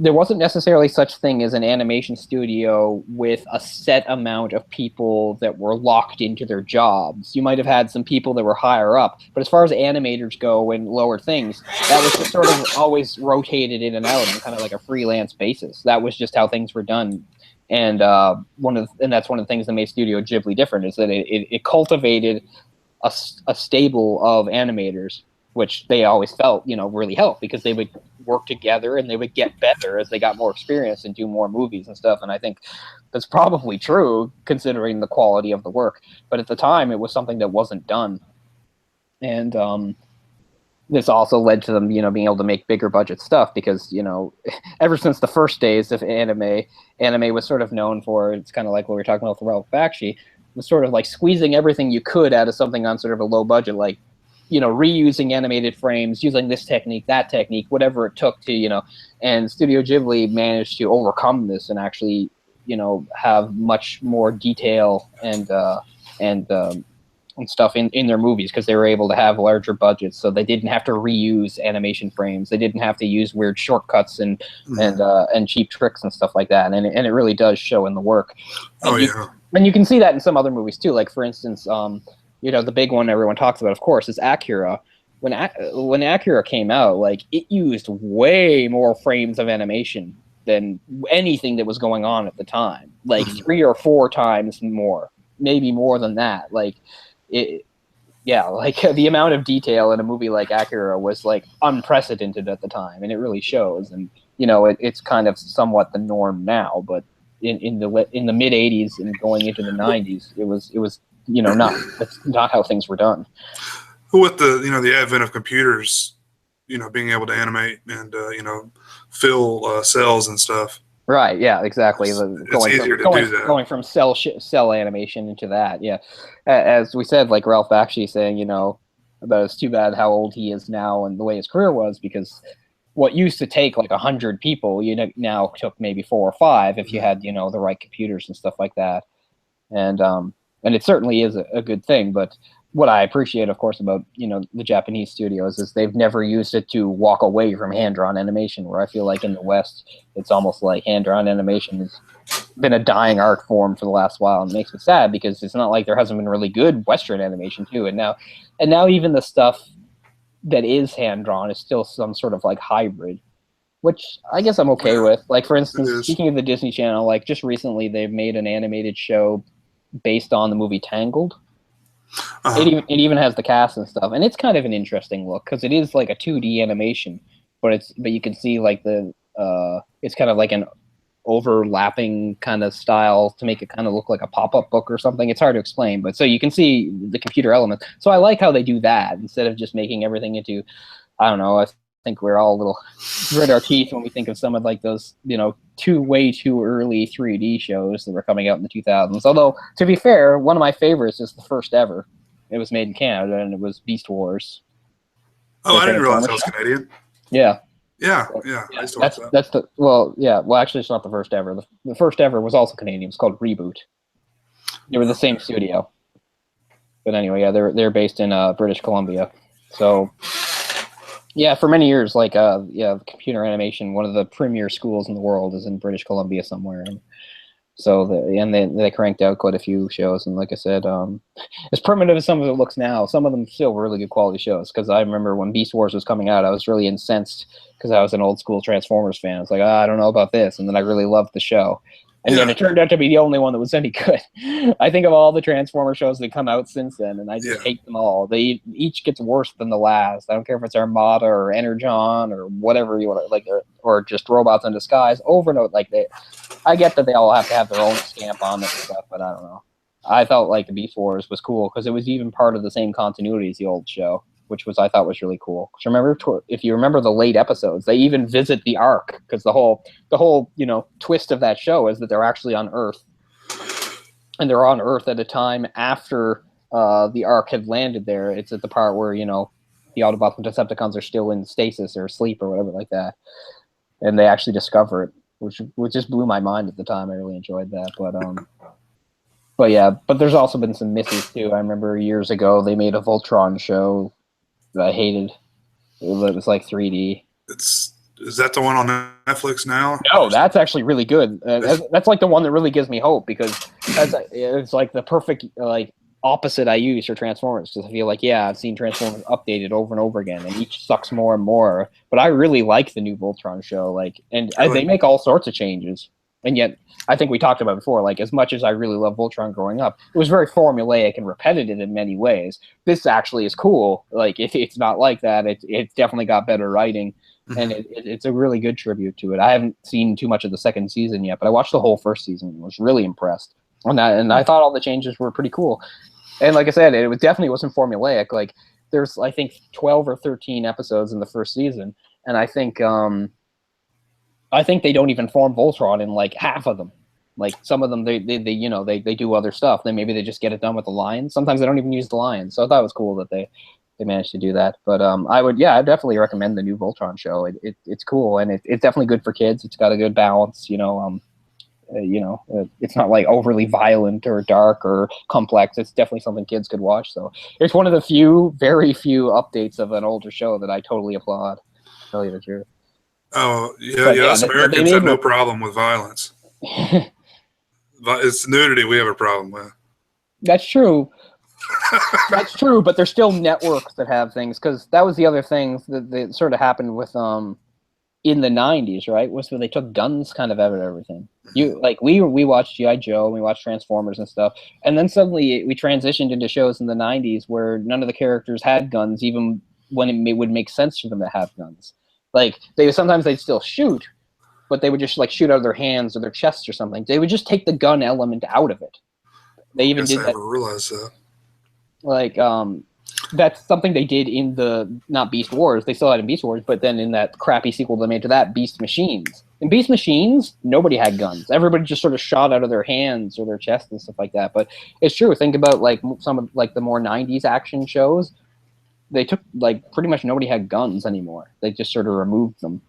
there wasn't necessarily such thing as an animation studio with a set amount of people that were locked into their jobs. You might have had some people that were higher up, but as far as animators go and lower things, that was just sort of always rotated in and out on kind of like a freelance basis. That was just how things were done. And that's one of the things that made Studio Ghibli different, is that it cultivated a stable of animators, which they always felt, really helped, because they would work together and they would get better as they got more experience and do more movies and stuff. And I think that's probably true, considering the quality of the work. But at the time, it was something that wasn't done. And this also led to them, being able to make bigger budget stuff, because, ever since the first days of anime was sort of known for, it's kind of like what we were talking about with Ralph Bakshi, was sort of like squeezing everything you could out of something on sort of a low budget, like, reusing animated frames, using this technique, that technique, whatever it took to, and Studio Ghibli managed to overcome this and actually, have much more detail and stuff in their movies, because they were able to have larger budgets, so they didn't have to reuse animation frames. They didn't have to use weird shortcuts and cheap tricks and stuff like that. And it really does show in the work. And And you can see that in some other movies too. Like for instance, the big one everyone talks about, of course, is Akira. When Akira came out, like it used way more frames of animation than anything that was going on at the time. Like 3 or 4 times more, maybe more than that. Like it, yeah, like the amount of detail in a movie like Akira was like unprecedented at the time, and it really shows. And it's kind of somewhat the norm now, but in the mid '80s and going into the '90s, it was not that's not how things were done. With the advent of computers, being able to animate and fill cells and stuff. Right. Yeah. Exactly. It's easier to do that. Going from cell animation into that. Yeah. As we said, like Ralph Bakshi saying, about it's too bad how old he is now and the way his career was, because what used to take like 100 people, now took maybe 4 or 5 if you had the right computers and stuff like that. And it certainly is a good thing. But what I appreciate, of course, about the Japanese studios is they've never used it to walk away from hand-drawn animation, where I feel like in the West it's almost like hand-drawn animation has been a dying art form for the last while, and it makes me sad because it's not like there hasn't been really good Western animation too. And now even the stuff that is hand-drawn is still some sort of like hybrid, which I guess I'm okay with. Like for instance, speaking of the Disney Channel, like just recently they've made an animated show based on the movie Tangled. It even has the cast and stuff, and it's kind of an interesting look because it is like a 2D animation, but you can see like it's kind of like an overlapping kind of style to make it kind of look like a pop-up book or something. It's hard to explain, but so you can see the computer elements. So I like how they do that instead of just making everything into, I don't know, I think we're all a little grit our teeth when we think of some of like those, way too early 3D shows that were coming out in the 2000s. Although, to be fair, one of my favorites is the first ever. It was made in Canada, and it was Beast Wars. Oh, I didn't realize that was Canadian. Yeah. Yeah. That's the well, yeah. Well, actually, it's not the first ever. The first ever was also Canadian. It's called Reboot. They were the same studio, but anyway, yeah, they're based in British Columbia. So, yeah, for many years, like computer animation, one of the premier schools in the world is in British Columbia somewhere. And so they cranked out quite a few shows, and like I said, as primitive as some of it looks now, some of them still were really good quality shows. Because I remember when Beast Wars was coming out, I was really incensed because I was an old school Transformers fan. I was like, I don't know about this, and then I really loved the show. And then it turned out to be the only one that was any good. I think of all the Transformer shows that come out since then, and I just hate them all. They each gets worse than the last. I don't care if it's Armada or Energon or whatever you want to like, or just Robots in Disguise. Over and over, like I get that they all have to have their own stamp on it and stuff, but I don't know. I felt like the Beast Wars was cool because it was even part of the same continuity as the old show, which I thought was really cool. Because if you remember the late episodes, they even visit the Ark, because the whole twist of that show is that they're actually on Earth, and they're on Earth at a time after the Ark had landed there. It's at the part where the Autobots and Decepticons are still in stasis or sleep or whatever like that, and they actually discover it, which just blew my mind at the time. I really enjoyed that, but there's also been some misses too. I remember years ago they made a Voltron show that I hated. It was like 3D. Is that the one on Netflix now? No, that's actually really good. That's like the one that really gives me hope, because it's like the perfect opposite I use for Transformers, because I feel like I've seen Transformers updated over and over again, and each sucks more and more. But I really like the new Voltron show, they make all sorts of changes. And yet, I think we talked about before, like, as much as I really love Voltron growing up, it was very formulaic and repetitive in many ways. This actually is cool. Like, if it's not like that, it's definitely got better writing, and it's a really good tribute to it. I haven't seen too much of the second season yet, but I watched the whole first season and was really impressed on that, and I thought all the changes were pretty cool. And like I said, it definitely wasn't formulaic. Like, there's, I think, 12 or 13 episodes in the first season, and I think they don't even form Voltron in like half of them. Like, some of them, they do other stuff. Then maybe they just get it done with the lions. Sometimes they don't even use the lions. So I thought it was cool that they managed to do that. But I definitely recommend the new Voltron show. It's cool, and it's definitely good for kids. It's got a good balance. It's not like overly violent or dark or complex. It's definitely something kids could watch. So it's one of the very few updates of an older show that I totally applaud. To tell you the truth. Oh, yeah, us Americans have no problem with violence. it's nudity we have a problem with. That's true. That's true, but there's still networks that have things, because that was the other thing that sort of happened with in the 90s, right? Was where they took guns kind of out of everything. We watched G.I. Joe, and we watched Transformers and stuff, and then suddenly we transitioned into shows in the 90s where none of the characters had guns, even when it would make sense for them to have guns. Like sometimes they'd still shoot, but they would just like shoot out of their hands or their chests or something. They would just take the gun element out of it. They even did that. I never realized that. Like, that's something they did in not Beast Wars. They still had in Beast Wars, but then in that crappy sequel they made to that, Beast Machines. In Beast Machines, nobody had guns. Everybody just sort of shot out of their hands or their chests and stuff like that. But it's true. Think about like some of like the more 90s action shows. They took like pretty much nobody had guns anymore. They just sort of removed them.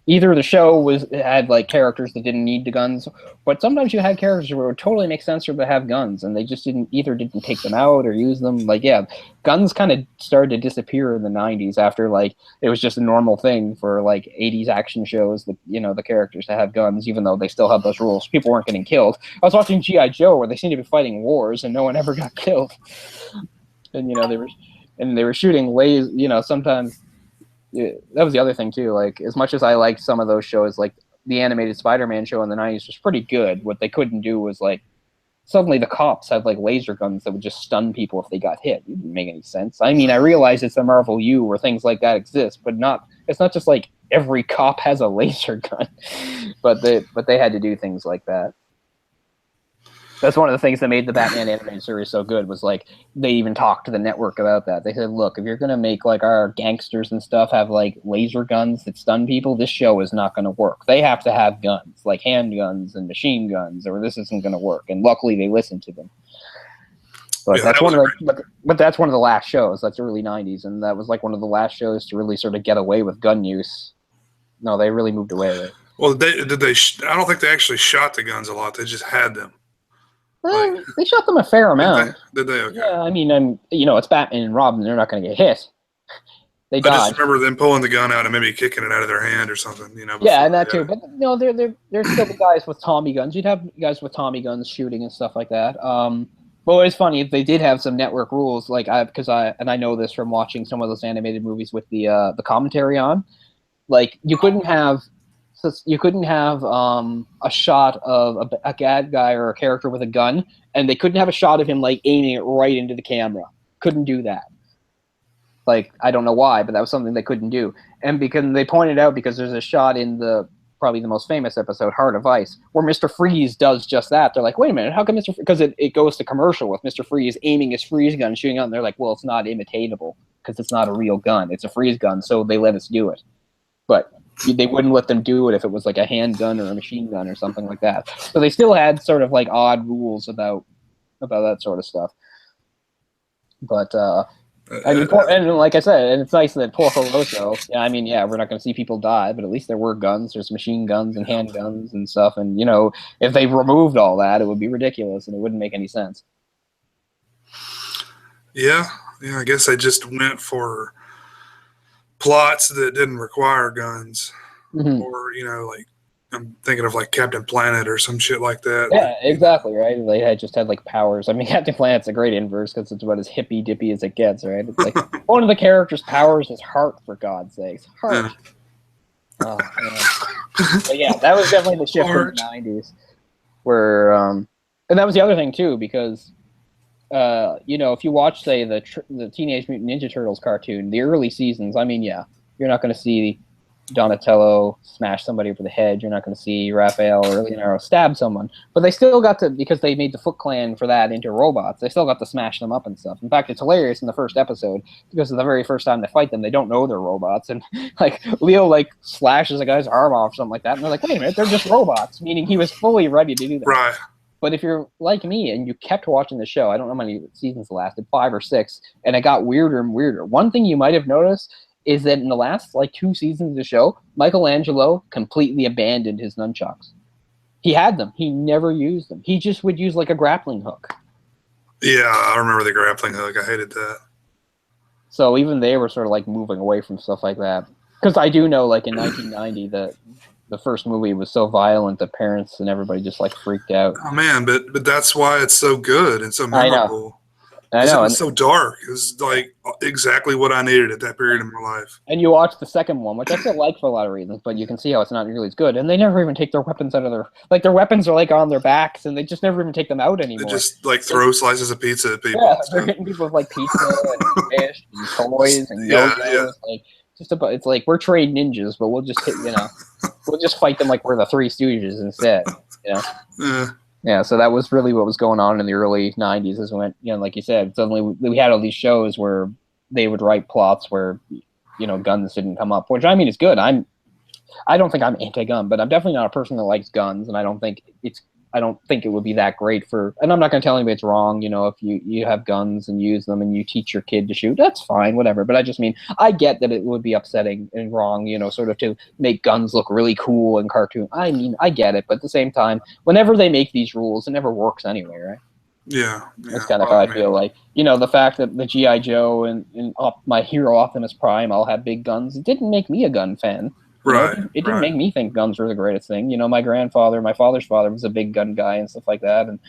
Either the show had like characters that didn't need the guns, but sometimes you had characters where it would totally make sense for them to have guns, and they just didn't take them out or use them. Like, yeah, guns kind of started to disappear in the 90s after like it was just a normal thing for like 80s action shows that, you know, the characters to have guns, even though they still had those rules. People weren't getting killed. I was watching G.I. Joe where they seemed to be fighting wars and no one ever got killed. And, you know, they were shooting lasers, you know, sometimes. Yeah, that was the other thing too. Like, as much as I liked some of those shows, like the animated Spider-Man show in the 90s was pretty good. What they couldn't do was like suddenly the cops had like laser guns that would just stun people if they got hit. It didn't make any sense. I mean, I realize it's a Marvel U where things like that exist, but it's not just like every cop has a laser gun. but they had to do things like that. That's one of the things that made the Batman animated series so good, was like they even talked to the network about that. They said, look, if you're going to make like our gangsters and stuff have like laser guns that stun people, this show is not going to work. They have to have guns, like handguns and machine guns, or this isn't going to work. And luckily they listened to them. But yeah, that's one of the last shows. That's early 90s, and that was like one of the last shows to really sort of get away with gun use. No, they really moved away with it. Well, I don't think they actually shot the guns a lot. They just had them. Well, they shot them a fair amount. Did they? Okay. Yeah, I mean, you know, it's Batman and Robin. They're not going to get hit. They dodge. I just remember them pulling the gun out and maybe kicking it out of their hand or something. You know. Yeah, and that too. But no, they're still the guys with Tommy guns. You'd have guys with Tommy guns shooting and stuff like that. But it's funny, they did have some network rules, like I know this from watching some of those animated movies with the commentary on. Like you couldn't have a shot of a bad guy or a character with a gun, and they couldn't have a shot of him like aiming it right into the camera. Couldn't do that. Like, I don't know why, but that was something they couldn't do. And because they pointed out, because there's a shot in probably the most famous episode, Heart of Ice, where Mr. Freeze does just that. They're like, wait a minute, how come Mr. Because it goes to commercial with Mr. Freeze aiming his freeze gun, shooting out, and they're like, well, it's not imitatable because it's not a real gun. It's a freeze gun, so they let us do it. But they wouldn't let them do it if it was like a handgun or a machine gun or something like that. So they still had sort of like odd rules about that sort of stuff. But I mean, and like I said, and it's nice that Porco Rosso. Yeah, I mean, yeah, we're not going to see people die, but at least there were guns. There's machine guns and handguns and stuff. And you know, if they removed all that, it would be ridiculous and it wouldn't make any sense. Yeah. I guess they just went for plots that didn't require guns, or like I'm thinking of like Captain Planet or some shit like that. Yeah, exactly, right. They had like powers. I mean, Captain Planet's a great inverse because it's about as hippy dippy as it gets, right? It's like one of the characters' powers is heart, for God's sakes, heart. Oh, but yeah, that was definitely the shift in the 90s, where and that was the other thing too, because if you watch, say, the Teenage Mutant Ninja Turtles cartoon, the early seasons, I mean, yeah, you're not going to see Donatello smash somebody over the head. You're not going to see Raphael or Leonardo stab someone. But they still got to, because they made the Foot Clan for that into robots, they still got to smash them up and stuff. In fact, it's hilarious in the first episode, because the very first time they fight them, they don't know they're robots. And, like, Leo, like, slashes a guy's arm off or something like that. And they're like, wait a minute, they're just robots, meaning he was fully ready to do that. Right. But if you're like me and you kept watching the show, I don't know how many seasons it lasted, 5 or 6, and it got weirder and weirder. One thing you might have noticed is that in the last, like, 2 seasons of the show, Michelangelo completely abandoned his nunchucks. He had them. He never used them. He just would use, like, a grappling hook. Yeah, I remember the grappling hook. I hated that. So even they were sort of, like, moving away from stuff like that. Because I do know, like, in 1990, the first movie was so violent that parents and everybody just like freaked out. Oh man, but that's why it's so good and so memorable. I Because it know, was so dark. It was like exactly what I needed at that period in my life. and you watch the second one, which I still like for a lot of reasons, but you can see how it's not nearly as good. And they never even take their weapons out of their weapons are like on their backs, and they just never even take them out anymore. They just like throw slices of pizza at people. Yeah, they're hitting people with like pizza and fish and toys and yo-yos. Yeah. Like it's like we're trained ninjas, but we'll just we'll just fight them like we're the Three Stooges instead. Yeah, so that was really what was going on in the early '90s. Is when, like you said, suddenly we had all these shows where they would write plots where, guns didn't come up, which I mean is good. I don't think I'm anti-gun, but I'm definitely not a person that likes guns, and I don't think it would be that great for. And I'm not going to tell anybody it's wrong. If you have guns and use them and you teach your kid to shoot, that's fine, whatever. But I just mean I get that it would be upsetting and wrong, sort of to make guns look really cool and cartoon. I mean, I get it, but at the same time, whenever they make these rules, it never works anyway, right? Yeah. That's kind of how I feel like. The fact that the G.I. Joe and my hero Optimus Prime all have big guns, it didn't make me a gun fan. Right. It didn't make me think guns were the greatest thing. My my father's father was a big gun guy and stuff like that. And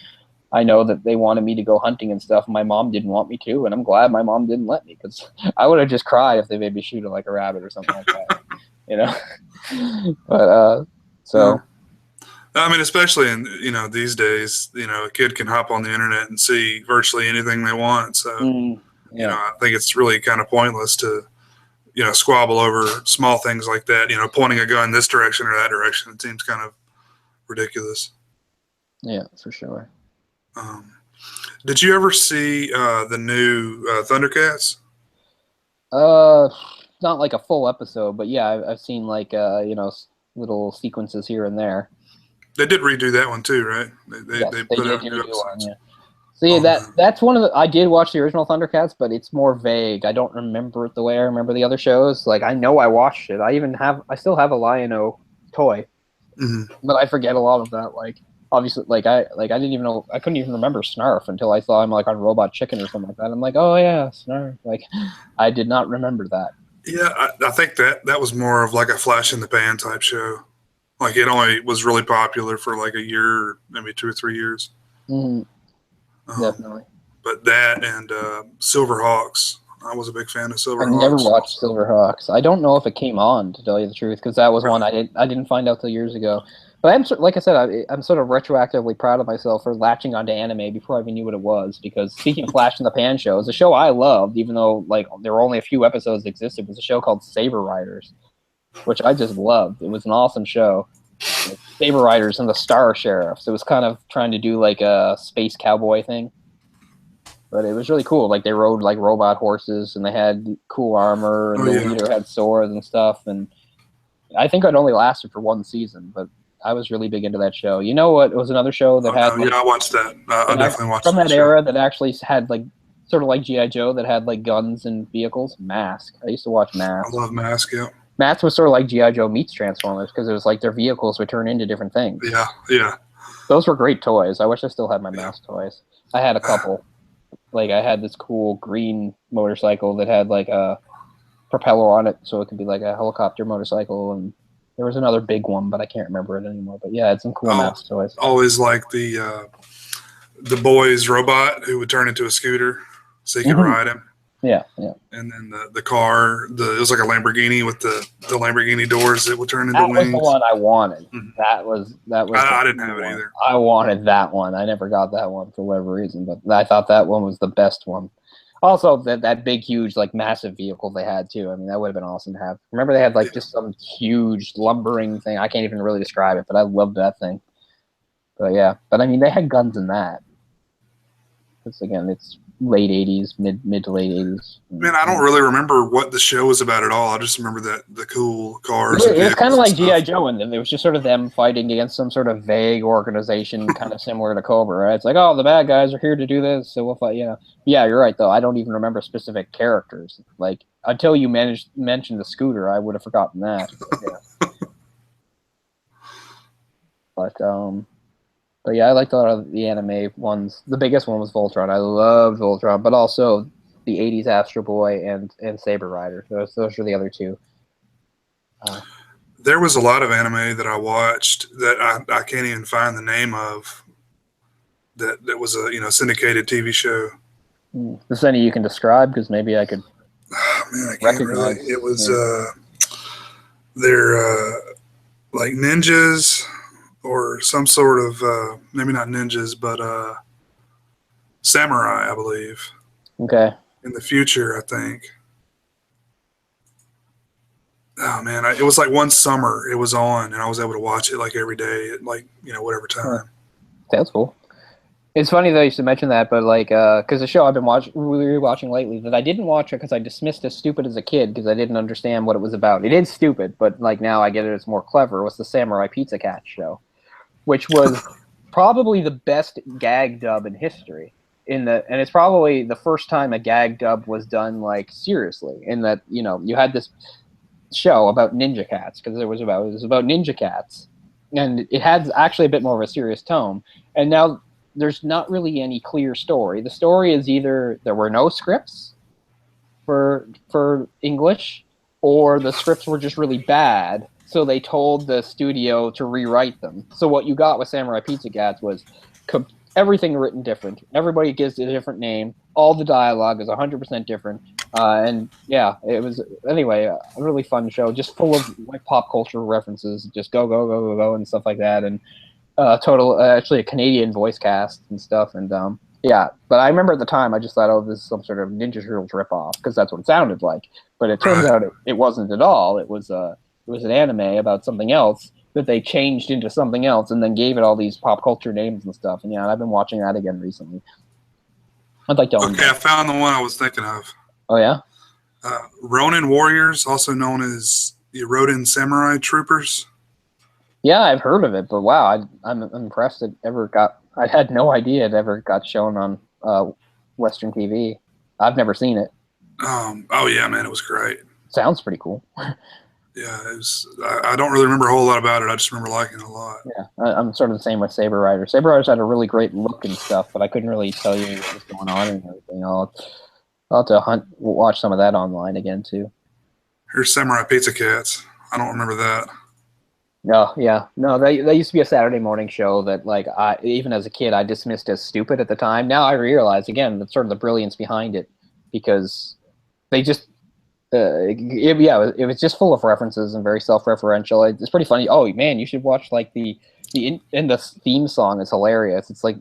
I know that they wanted me to go hunting and stuff. And my mom didn't want me to. And I'm glad my mom didn't let me, because I would have just cried if they made me shoot like a rabbit or something like that. But, so. I mean, especially in, these days, a kid can hop on the internet and see virtually anything they want. So, I think it's really kind of pointless to, squabble over small things like that, pointing a gun this direction or that direction. It seems kind of ridiculous. Yeah, for sure. Did you ever see the new Thundercats? Not like a full episode, but yeah, I've seen like, little sequences here and there. They did redo that one too, right? They put out new episodes. Yeah. See, that's one of the. I did watch the original Thundercats, but it's more vague. I don't remember it the way I remember the other shows. Like, I know I watched it. I still have a Lion-O toy, but I forget a lot of that. Like, obviously, I didn't even know. I couldn't even remember Snarf until I saw him like on Robot Chicken or something like that. I'm like, oh yeah, Snarf. Like, I did not remember that. Yeah, I think that was more of like a flash in the pan type show. Like, it only was really popular for like a year, maybe 2 or 3 years. Definitely. But that and Silverhawks, I was a big fan of Silverhawks. I never watched Silverhawks. I don't know if it came on, to tell you the truth, because that was one I didn't find out till years ago. But like I said, I'm sort of retroactively proud of myself for latching onto anime before I even knew what it was. Because speaking of Flash in the Pan shows, a show I loved, even though like there were only a few episodes that existed, was a show called Saber Riders, which I just loved. It was an awesome show. Saber Riders and the Star Sheriffs. It was kind of trying to do like a space cowboy thing, but it was really cool. Like, they rode like robot horses and they had cool armor, and the leader had swords and stuff. And I think it only lasted for 1 season, but I was really big into that show. You know what? It was another show that had. Yeah, I watched that. I definitely watched from that era that actually had like sort of like G.I. Joe that had like guns and vehicles. Mask. I used to watch Mask. I love Mask. Yeah. Mask was sort of like G.I. Joe meets Transformers, because it was like their vehicles would turn into different things. Yeah. Those were great toys. I wish I still had my Mask toys. I had a couple. Like, I had this cool green motorcycle that had like a propeller on it, so it could be like a helicopter motorcycle, and there was another big one, but I can't remember it anymore. But yeah, I had some cool Mask toys. Always like the boy's robot who would turn into a scooter so you could ride him. Yeah. And then the car, it was like a Lamborghini with the Lamborghini doors that would turn into wings. That was the one I wanted. That was. I didn't have it either. I wanted that one. I never got that one for whatever reason, but I thought that one was the best one. Also, that big, huge, like massive vehicle they had too. I mean, that would have been awesome to have. Remember, they had like just some huge lumbering thing. I can't even really describe it, but I loved that thing. But yeah, I mean, they had guns in that. Because again, it's late 80s, mid to late 80s. Man, I don't really remember what the show was about at all. I just remember that the cool cars. It was kind of like G.I. Joe, and it was just sort of them fighting against some sort of vague organization, kind of similar to Cobra, right? It's like, oh, the bad guys are here to do this, so we'll fight, Yeah, you're right, though. I don't even remember specific characters. Like, until you mentioned the scooter, I would have forgotten that. But yeah, I liked a lot of the anime ones. The biggest one was Voltron. I loved Voltron, but also the 80s Astro Boy and Saber Rider. Those are the other two. There was a lot of anime that I watched that I can't even find the name of. That was a syndicated TV show. Is there any you can describe? Because maybe I could. Oh, man, I can't recognize. Really. It was they're like ninjas or some sort of maybe not ninjas, but samurai, I believe. Okay. In the future, I think. Oh man, it was like one summer it was on, and I was able to watch it like every day at like whatever time. That's cool. It's funny that you should mention that, but like, because the show I've been rewatching lately that I didn't watch it because I dismissed as stupid as a kid because I didn't understand what it was about. It is stupid, but like now I get it. It's more clever. Was the Samurai Pizza Cat show, which was probably the best gag dub in history. And it's probably the first time a gag dub was done like seriously. In that you had this show about ninja cats because it was about ninja cats, and it had actually a bit more of a serious tone. And now there's not really any clear story. The story is either there were no scripts for English, or the scripts were just really bad, so they told the studio to rewrite them. So what you got with Samurai Pizza Cats was everything written different. Everybody gives it a different name. All the dialogue is 100% different. And yeah, it was anyway a really fun show, just full of like pop culture references, just go and stuff like that, and actually a Canadian voice cast and stuff, and yeah. But I remember at the time I just thought, oh, this is some sort of Ninja Turtles ripoff because that's what it sounded like. But it turns out it wasn't at all. It was an anime about something else that they changed into something else and then gave it all these pop culture names and stuff. And yeah, I've been watching that again recently. I'd like to own that. I found the one I was thinking of. Oh yeah. Ronin Warriors, also known as the Ronin Samurai Troopers. Yeah, I've heard of it, but wow, I'm impressed it ever got. I had no idea it ever got shown on Western TV. I've never seen it. Oh yeah, man, it was great. Sounds pretty cool. Yeah, it was. I don't really remember a whole lot about it. I just remember liking it a lot. Yeah, I'm sort of the same with Saber Rider. Saber Rider's had a really great look and stuff, but I couldn't really tell you what was going on and everything. I'll have to watch some of that online again too. Here's Samurai Pizza Cats. I don't remember that. No, yeah, no. That used to be a Saturday morning show that, like, even as a kid, I dismissed as stupid at the time. Now I realize again that's sort of the brilliance behind it, because they just, it was just full of references and very self-referential. It's pretty funny. Oh man, you should watch like the theme song is hilarious. It's like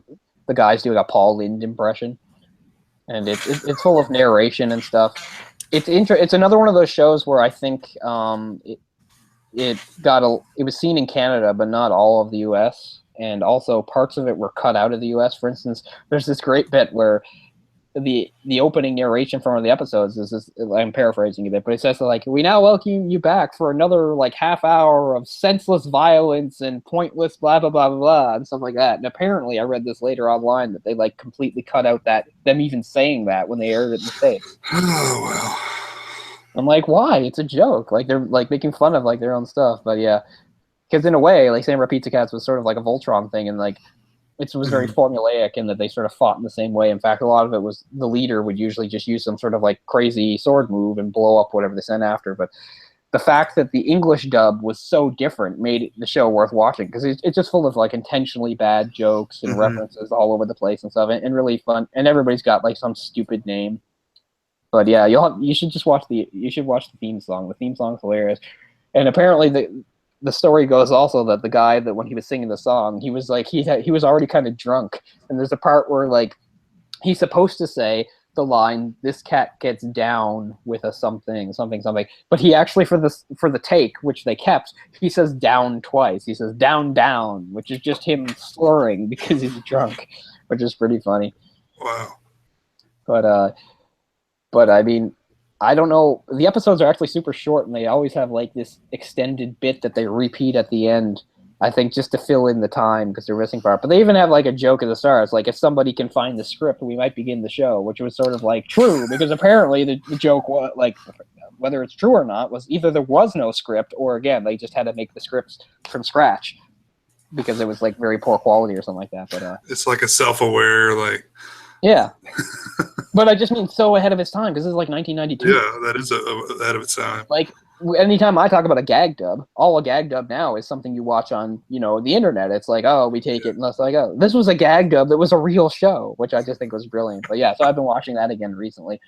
the guy's doing a Paul Lynde impression, and it's full of narration and stuff. It's another one of those shows where I think it was seen in Canada, but not all of the U.S. And also parts of it were cut out of the U.S. For instance, there's this great bit where the opening narration from one of the episodes is this, I'm paraphrasing a bit, but it says like, "We now welcome you back for another like half hour of senseless violence and pointless blah blah blah blah blah," and stuff like that. And apparently, I read this later online that they like completely cut out them even saying that when they aired it in the States. Oh well. I'm like, why? It's a joke. Like they're like making fun of like their own stuff. But yeah, because in a way, like Samurai Pizza Cats was sort of like a Voltron thing, and like it was very formulaic in that they sort of fought in the same way. In fact, a lot of it was the leader would usually just use some sort of like crazy sword move and blow up whatever they sent after. But the fact that the English dub was so different made the show worth watching, because it's just full of like intentionally bad jokes and references all over the place and stuff, and really fun. And everybody's got like some stupid name. But yeah, you should watch the theme song. The theme song's hilarious. And apparently the story goes also that the guy that when he was singing the song, he was like he was already kind of drunk. And there's a part where like he's supposed to say the line, "This cat gets down with a something," but he actually for the take, which they kept, he says down twice. He says down, which is just him slurring because he's drunk, which is pretty funny. Wow. But I mean, I don't know. The episodes are actually super short, and they always have like this extended bit that they repeat at the end, I think, just to fill in the time because they're missing part. But they even have like a joke at the start. It's like, if somebody can find the script, we might begin the show, which was sort of like true, because apparently the joke was like, whether it's true or not, was either there was no script, or again, they just had to make the scripts from scratch because it was like very poor quality or something like that. But it's like a self-aware like. Yeah. But I just mean so ahead of its time, because this is like 1992. Yeah, that is ahead of its time. Like anytime I talk about a gag dub, all a gag dub now is something you watch on, the internet. It's like, oh, we take it, and it's like, oh, this was a gag dub that was a real show, which I just think was brilliant. But yeah, so I've been watching that again recently.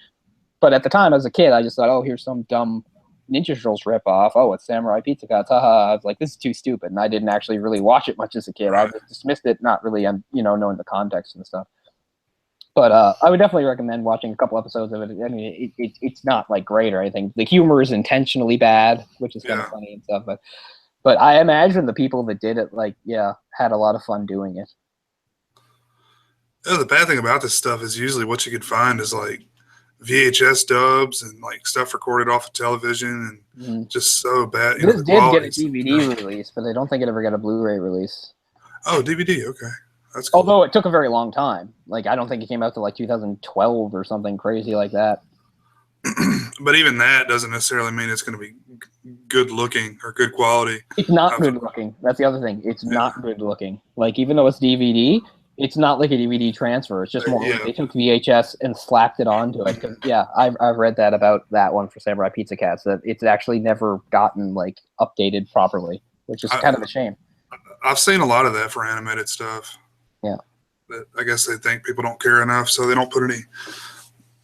But at the time, as a kid, I just thought, oh, here's some dumb Ninja Turtles ripoff. Oh, it's Samurai Pizza Cuts. Haha. I was like, this is too stupid, and I didn't actually really watch it much as a kid. I just dismissed it, not really, knowing the context and stuff. But I would definitely recommend watching a couple episodes of it. I mean, it's not like great or anything. The humor is intentionally bad, which is kind of funny and stuff. But I imagine the people that did it, had a lot of fun doing it. Yeah, the bad thing about this stuff is usually what you could find is like VHS dubs and like stuff recorded off of television and just so bad. This did get a DVD release, but I don't think it ever got a Blu-ray release. Oh, DVD, okay. That's cool. Although it took a very long time. Like, I don't think it came out to like 2012 or something crazy like that. But even that doesn't necessarily mean it's going to be good looking or good quality. It's not good looking. That's the other thing. It's not good looking. Like, even though it's DVD, it's not like a DVD transfer. It's just more like they took VHS and slapped it onto it. Cause, I've read that about that one for Samurai Pizza Cats, that it's actually never gotten like updated properly, which is kind of a shame. I've seen a lot of that for animated stuff. Yeah. But I guess they think people don't care enough, so they don't put any,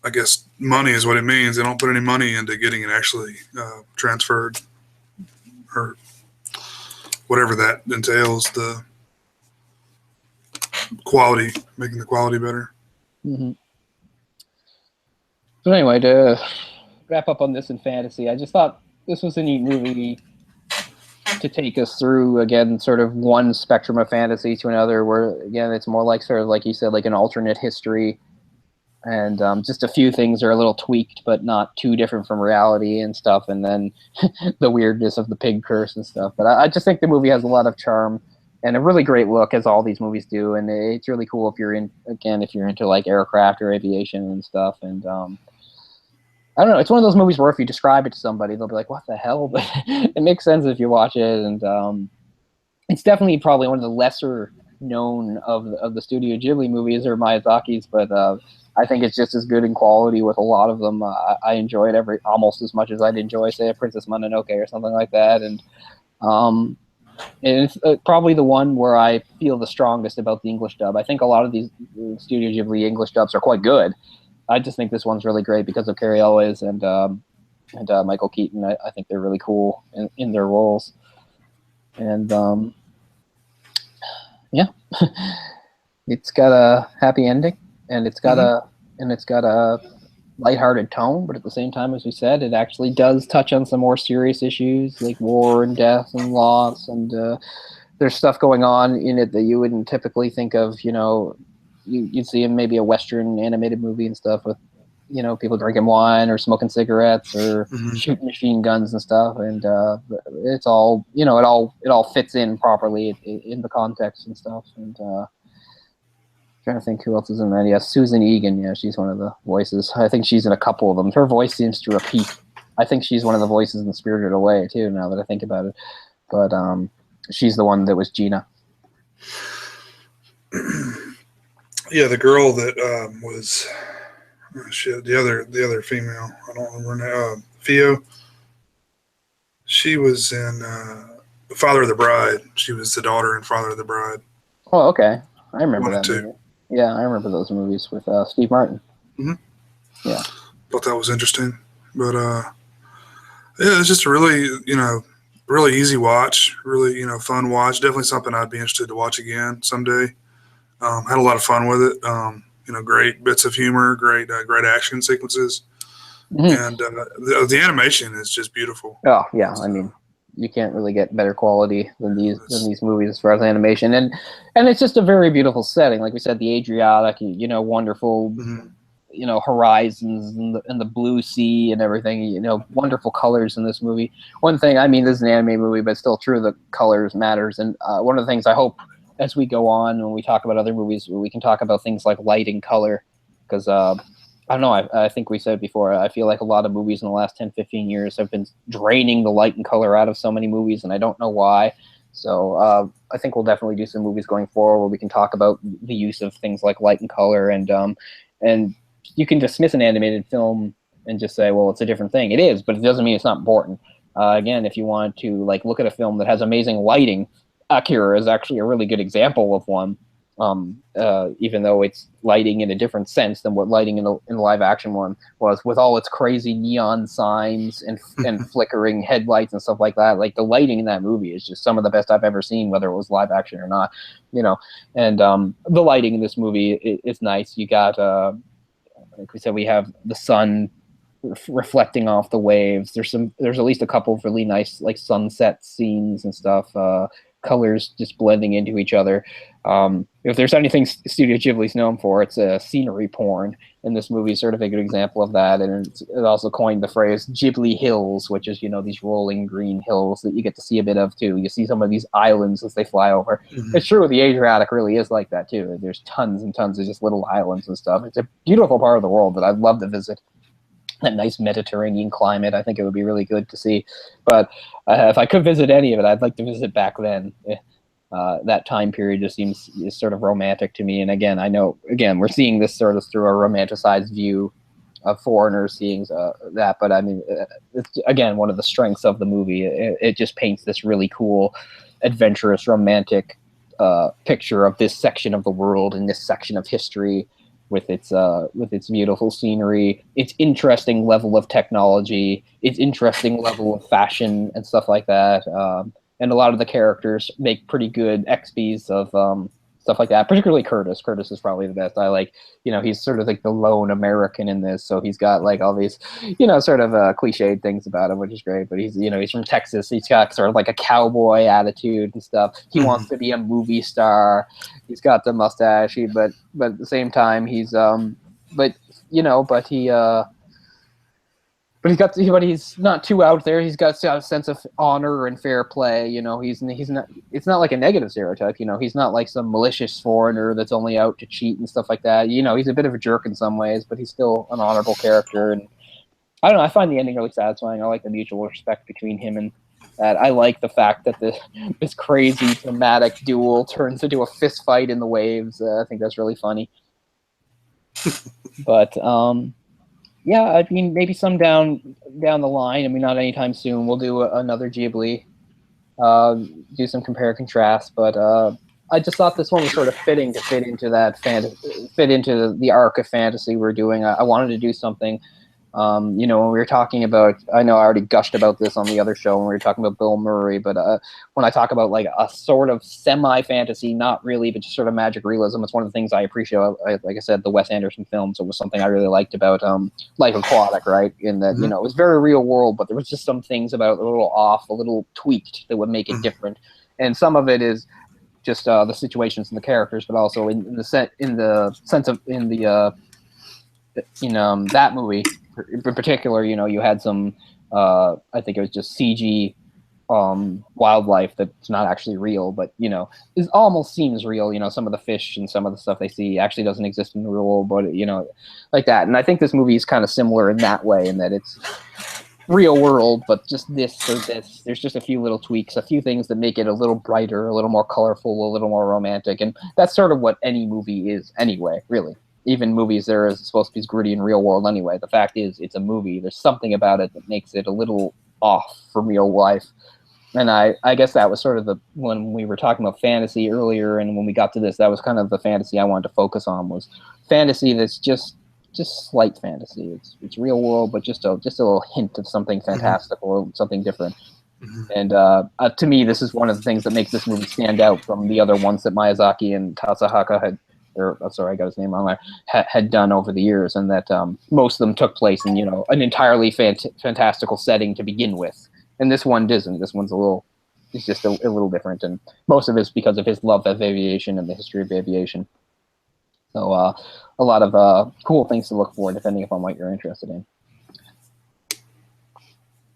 I guess money is what it means. They don't put any money into getting it actually transferred or whatever that entails, the quality, making the quality better. Mm-hmm. So anyway, to wrap up on this in fantasy, I just thought this was a neat movie to take us through, again, sort of one spectrum of fantasy to another, where, again, it's more like sort of, like you said, like an alternate history. And just a few things are a little tweaked, but not too different from reality and stuff. And then the weirdness of the pig curse and stuff. But I just think the movie has a lot of charm and a really great look, as all these movies do. And it's really cool if you're into like aircraft or aviation and stuff. And I don't know, it's one of those movies where if you describe it to somebody, they'll be like, what the hell? But it makes sense if you watch it. And it's definitely probably one of the lesser known of the Studio Ghibli movies or Miyazaki's, but I think it's just as good in quality with a lot of them. I enjoy it almost as much as I'd enjoy, say, a Princess Mononoke or something like that. And it's probably the one where I feel the strongest about the English dub. I think a lot of these Studio Ghibli English dubs are quite good. I just think this one's really great because of Cary Elwes and Michael Keaton. I think they're really cool in their roles. And it's got a happy ending, and it's got a lighthearted tone, but at the same time, as we said, it actually does touch on some more serious issues like war and death and loss, and there's stuff going on in it that you wouldn't typically think of. You'd see in maybe a Western animated movie and stuff with, people drinking wine or smoking cigarettes or shooting machine guns and stuff. And it's all, it all fits in properly in the context and stuff. And trying to think who else is in that. Yeah, Susan Egan. Yeah, she's one of the voices. I think she's in a couple of them. Her voice seems to repeat. I think she's one of the voices in Spirited Away too, now that I think about it. But she's the one that was Gina. Yeah, the girl that was the other female. I don't remember her name. Theo. She was in Father of the Bride. She was the daughter in Father of the Bride. Oh, okay. I remember that movie. Yeah, I remember those movies with Steve Martin. Mm-hmm. Yeah. Thought that was interesting. But it's just a really, really easy watch. Really, fun watch. Definitely something I'd be interested to watch again someday. Had a lot of fun with it. Great bits of humor, great action sequences, and the animation is just beautiful. Oh yeah, I mean, you can't really get better quality than these movies as far as animation, and it's just a very beautiful setting. Like we said, the Adriatic, wonderful, horizons and the blue sea and everything. Wonderful colors in this movie. One thing, I mean, this is an anime movie, but it's still true that colors matters. And one of the things I hope, as we go on, when we talk about other movies, we can talk about things like light and color, because I don't know, I think we said before, I feel like a lot of movies in the last 10, 15 years have been draining the light and color out of so many movies, and I don't know why. So I think we'll definitely do some movies going forward where we can talk about the use of things like light and color, and you can dismiss an animated film and just say, well, it's a different thing. It is, but it doesn't mean it's not important. Again, if you want to like look at a film that has amazing lighting, Akira is actually a really good example of one. Even though it's lighting in a different sense than what lighting in the live action one was, with all its crazy neon signs and flickering headlights and stuff like that. Like the lighting in that movie is just some of the best I've ever seen, whether it was live action or not, you know. And the lighting in this movie is nice. You got, like we said, we have the sun reflecting off the waves. There's at least a couple of really nice like sunset scenes and stuff. Colors just blending into each other. If there's anything Studio Ghibli's known for, it's scenery porn, and this movie is sort of a good example of that. And it also coined the phrase Ghibli Hills, which is, you know, these rolling green hills that you get to see a bit of too. You see some of these islands as they fly over. Mm-hmm. It's true, the Adriatic really is like that too. There's tons and tons of just little islands and stuff. It's a beautiful part of the world that I'd love to visit. That nice Mediterranean climate, I think it would be really good to see. But if I could visit any of it, I'd like to visit back then. That time period just seems sort of romantic to me. And again, I know, we're seeing this sort of through a romanticized view of foreigners seeing that. But I mean, it's, again, one of the strengths of the movie. It just paints this really cool, adventurous, romantic picture of this section of the world and this section of history, with its beautiful scenery, its interesting level of technology, its interesting level of fashion and stuff like that. And a lot of the characters make pretty good XPs of stuff like that, particularly Curtis. Curtis is probably the best. I like, you know, he's sort of like the lone American in this, so he's got like all these, you know, sort of cliched things about him, which is great. But he's, you know, he's from Texas. He's got sort of like a cowboy attitude and stuff. He wants to be a movie star. He's got the mustache, but at the same time, he's but he's not too out there. He's got a sense of honor and fair play. You know, he's not. It's not like a negative stereotype. You know, he's not like some malicious foreigner that's only out to cheat and stuff like that. You know, he's a bit of a jerk in some ways, but he's still an honorable character. And I don't know. I find the ending really satisfying. I like the mutual respect between him and that. I like the fact that this crazy dramatic duel turns into a fist fight in the waves. I think that's really funny. But yeah, I mean, maybe some down the line. I mean, not anytime soon. We'll do another Ghibli, do some compare and contrast. But I just thought this one was sort of fitting to fit into the arc of fantasy we're doing. I wanted to do something. You know, when we were talking about, I know I already gushed about this on the other show when we were talking about Bill Murray, but when I talk about like a sort of semi-fantasy, not really, but just sort of magic realism, it's one of the things I appreciate. Like I said, the Wes Anderson films, it was something I really liked about Life Aquatic, right? In that, you know, it was very real world, but there was just some things about it a little off, a little tweaked that would make it different. And some of it is just the situations and the characters, but also in the sense of that movie in particular, you know, you had some I think it was just CG wildlife that's not actually real, but, you know, it almost seems real. You know, some of the fish and some of the stuff they see actually doesn't exist in the real world, but, you know, like that. And I think this movie is kind of similar in that way, in that it's real world, but just this or this. There's just a few little tweaks, a few things that make it a little brighter, a little more colorful, a little more romantic, and that's sort of what any movie is anyway, really. Even movies that are supposed to be gritty and real world anyway. The fact is, it's a movie. There's something about it that makes it a little off from real life. And I guess that was sort of when we were talking about fantasy earlier, and when we got to this, that was kind of the fantasy I wanted to focus on, was fantasy that's just slight fantasy. It's real world, but just a little hint of something fantastical or something different. And to me, this is one of the things that makes this movie stand out from the other ones that Miyazaki and Tasahaka had done over the years, and that most of them took place in, you know, an entirely fantastical setting to begin with. And this one doesn't. This one's it's just a little different, and most of it's because of his love of aviation and the history of aviation. So a lot of cool things to look for, depending upon what you're interested in.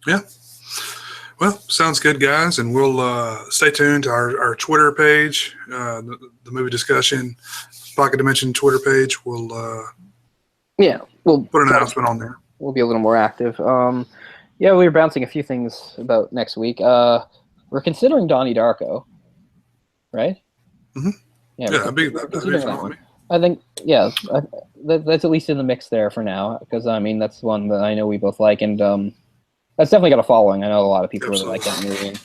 Yeah. Well, sounds good, guys, and we'll stay tuned to our Twitter page, the movie discussion, Pocket Dimension Twitter page. We'll put an announcement on there. We'll be a little more active. We were bouncing a few things about next week. We're considering Donnie Darko, right? Mm-hmm. Yeah, that'd be that one. I think, that's at least in the mix there for now, because I mean that's one that I know we both like, and that's definitely got a following. I know a lot of people Absolutely. really like that movie,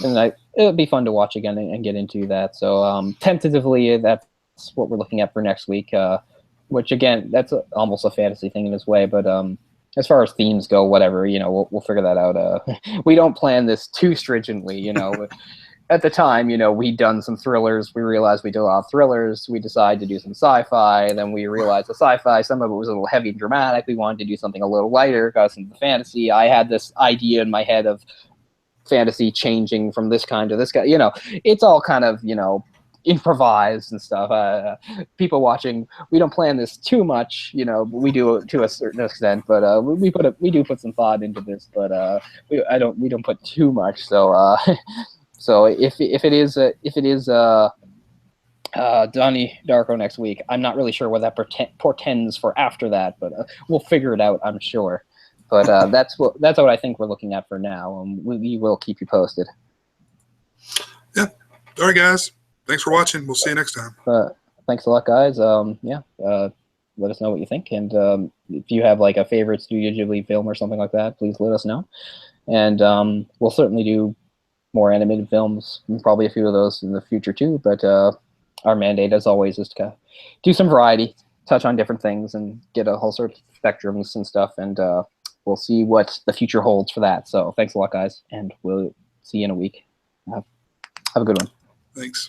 and it would be fun to watch again and get into that. So tentatively, that's what we're looking at for next week. Which again, that's almost a fantasy thing in its way, but as far as themes go, whatever, we'll figure that out. We don't plan this too stringently, At the time, we'd done some thrillers. We realized we did a lot of thrillers. We decided to do some sci-fi. Then we realized the sci-fi, some of it was a little heavy and dramatic. We wanted to do something a little lighter, got some fantasy. I had this idea in my head of fantasy changing from this kind to this kind. It's all kind of, improvised and stuff. People watching, we don't plan this too much, but we do it to a certain extent. But we do put some thought into this, but we don't put too much. So so if it is Donnie Darko next week, I'm not really sure what that portends for after that, but we'll figure it out, I'm sure. But that's what I think we're looking at for now. We will keep you posted. Yeah. All right, guys. Thanks for watching. We'll see you next time. Thanks a lot, guys. Let us know what you think, and if you have like a favorite Studio Ghibli film or something like that, please let us know. And we'll certainly do more animated films, and probably a few of those in the future too. But our mandate, as always, is to do some variety, touch on different things, and get a whole sort of spectrums and stuff. And we'll see what the future holds for that. So thanks a lot, guys, and we'll see you in a week. Have a good one. Thanks.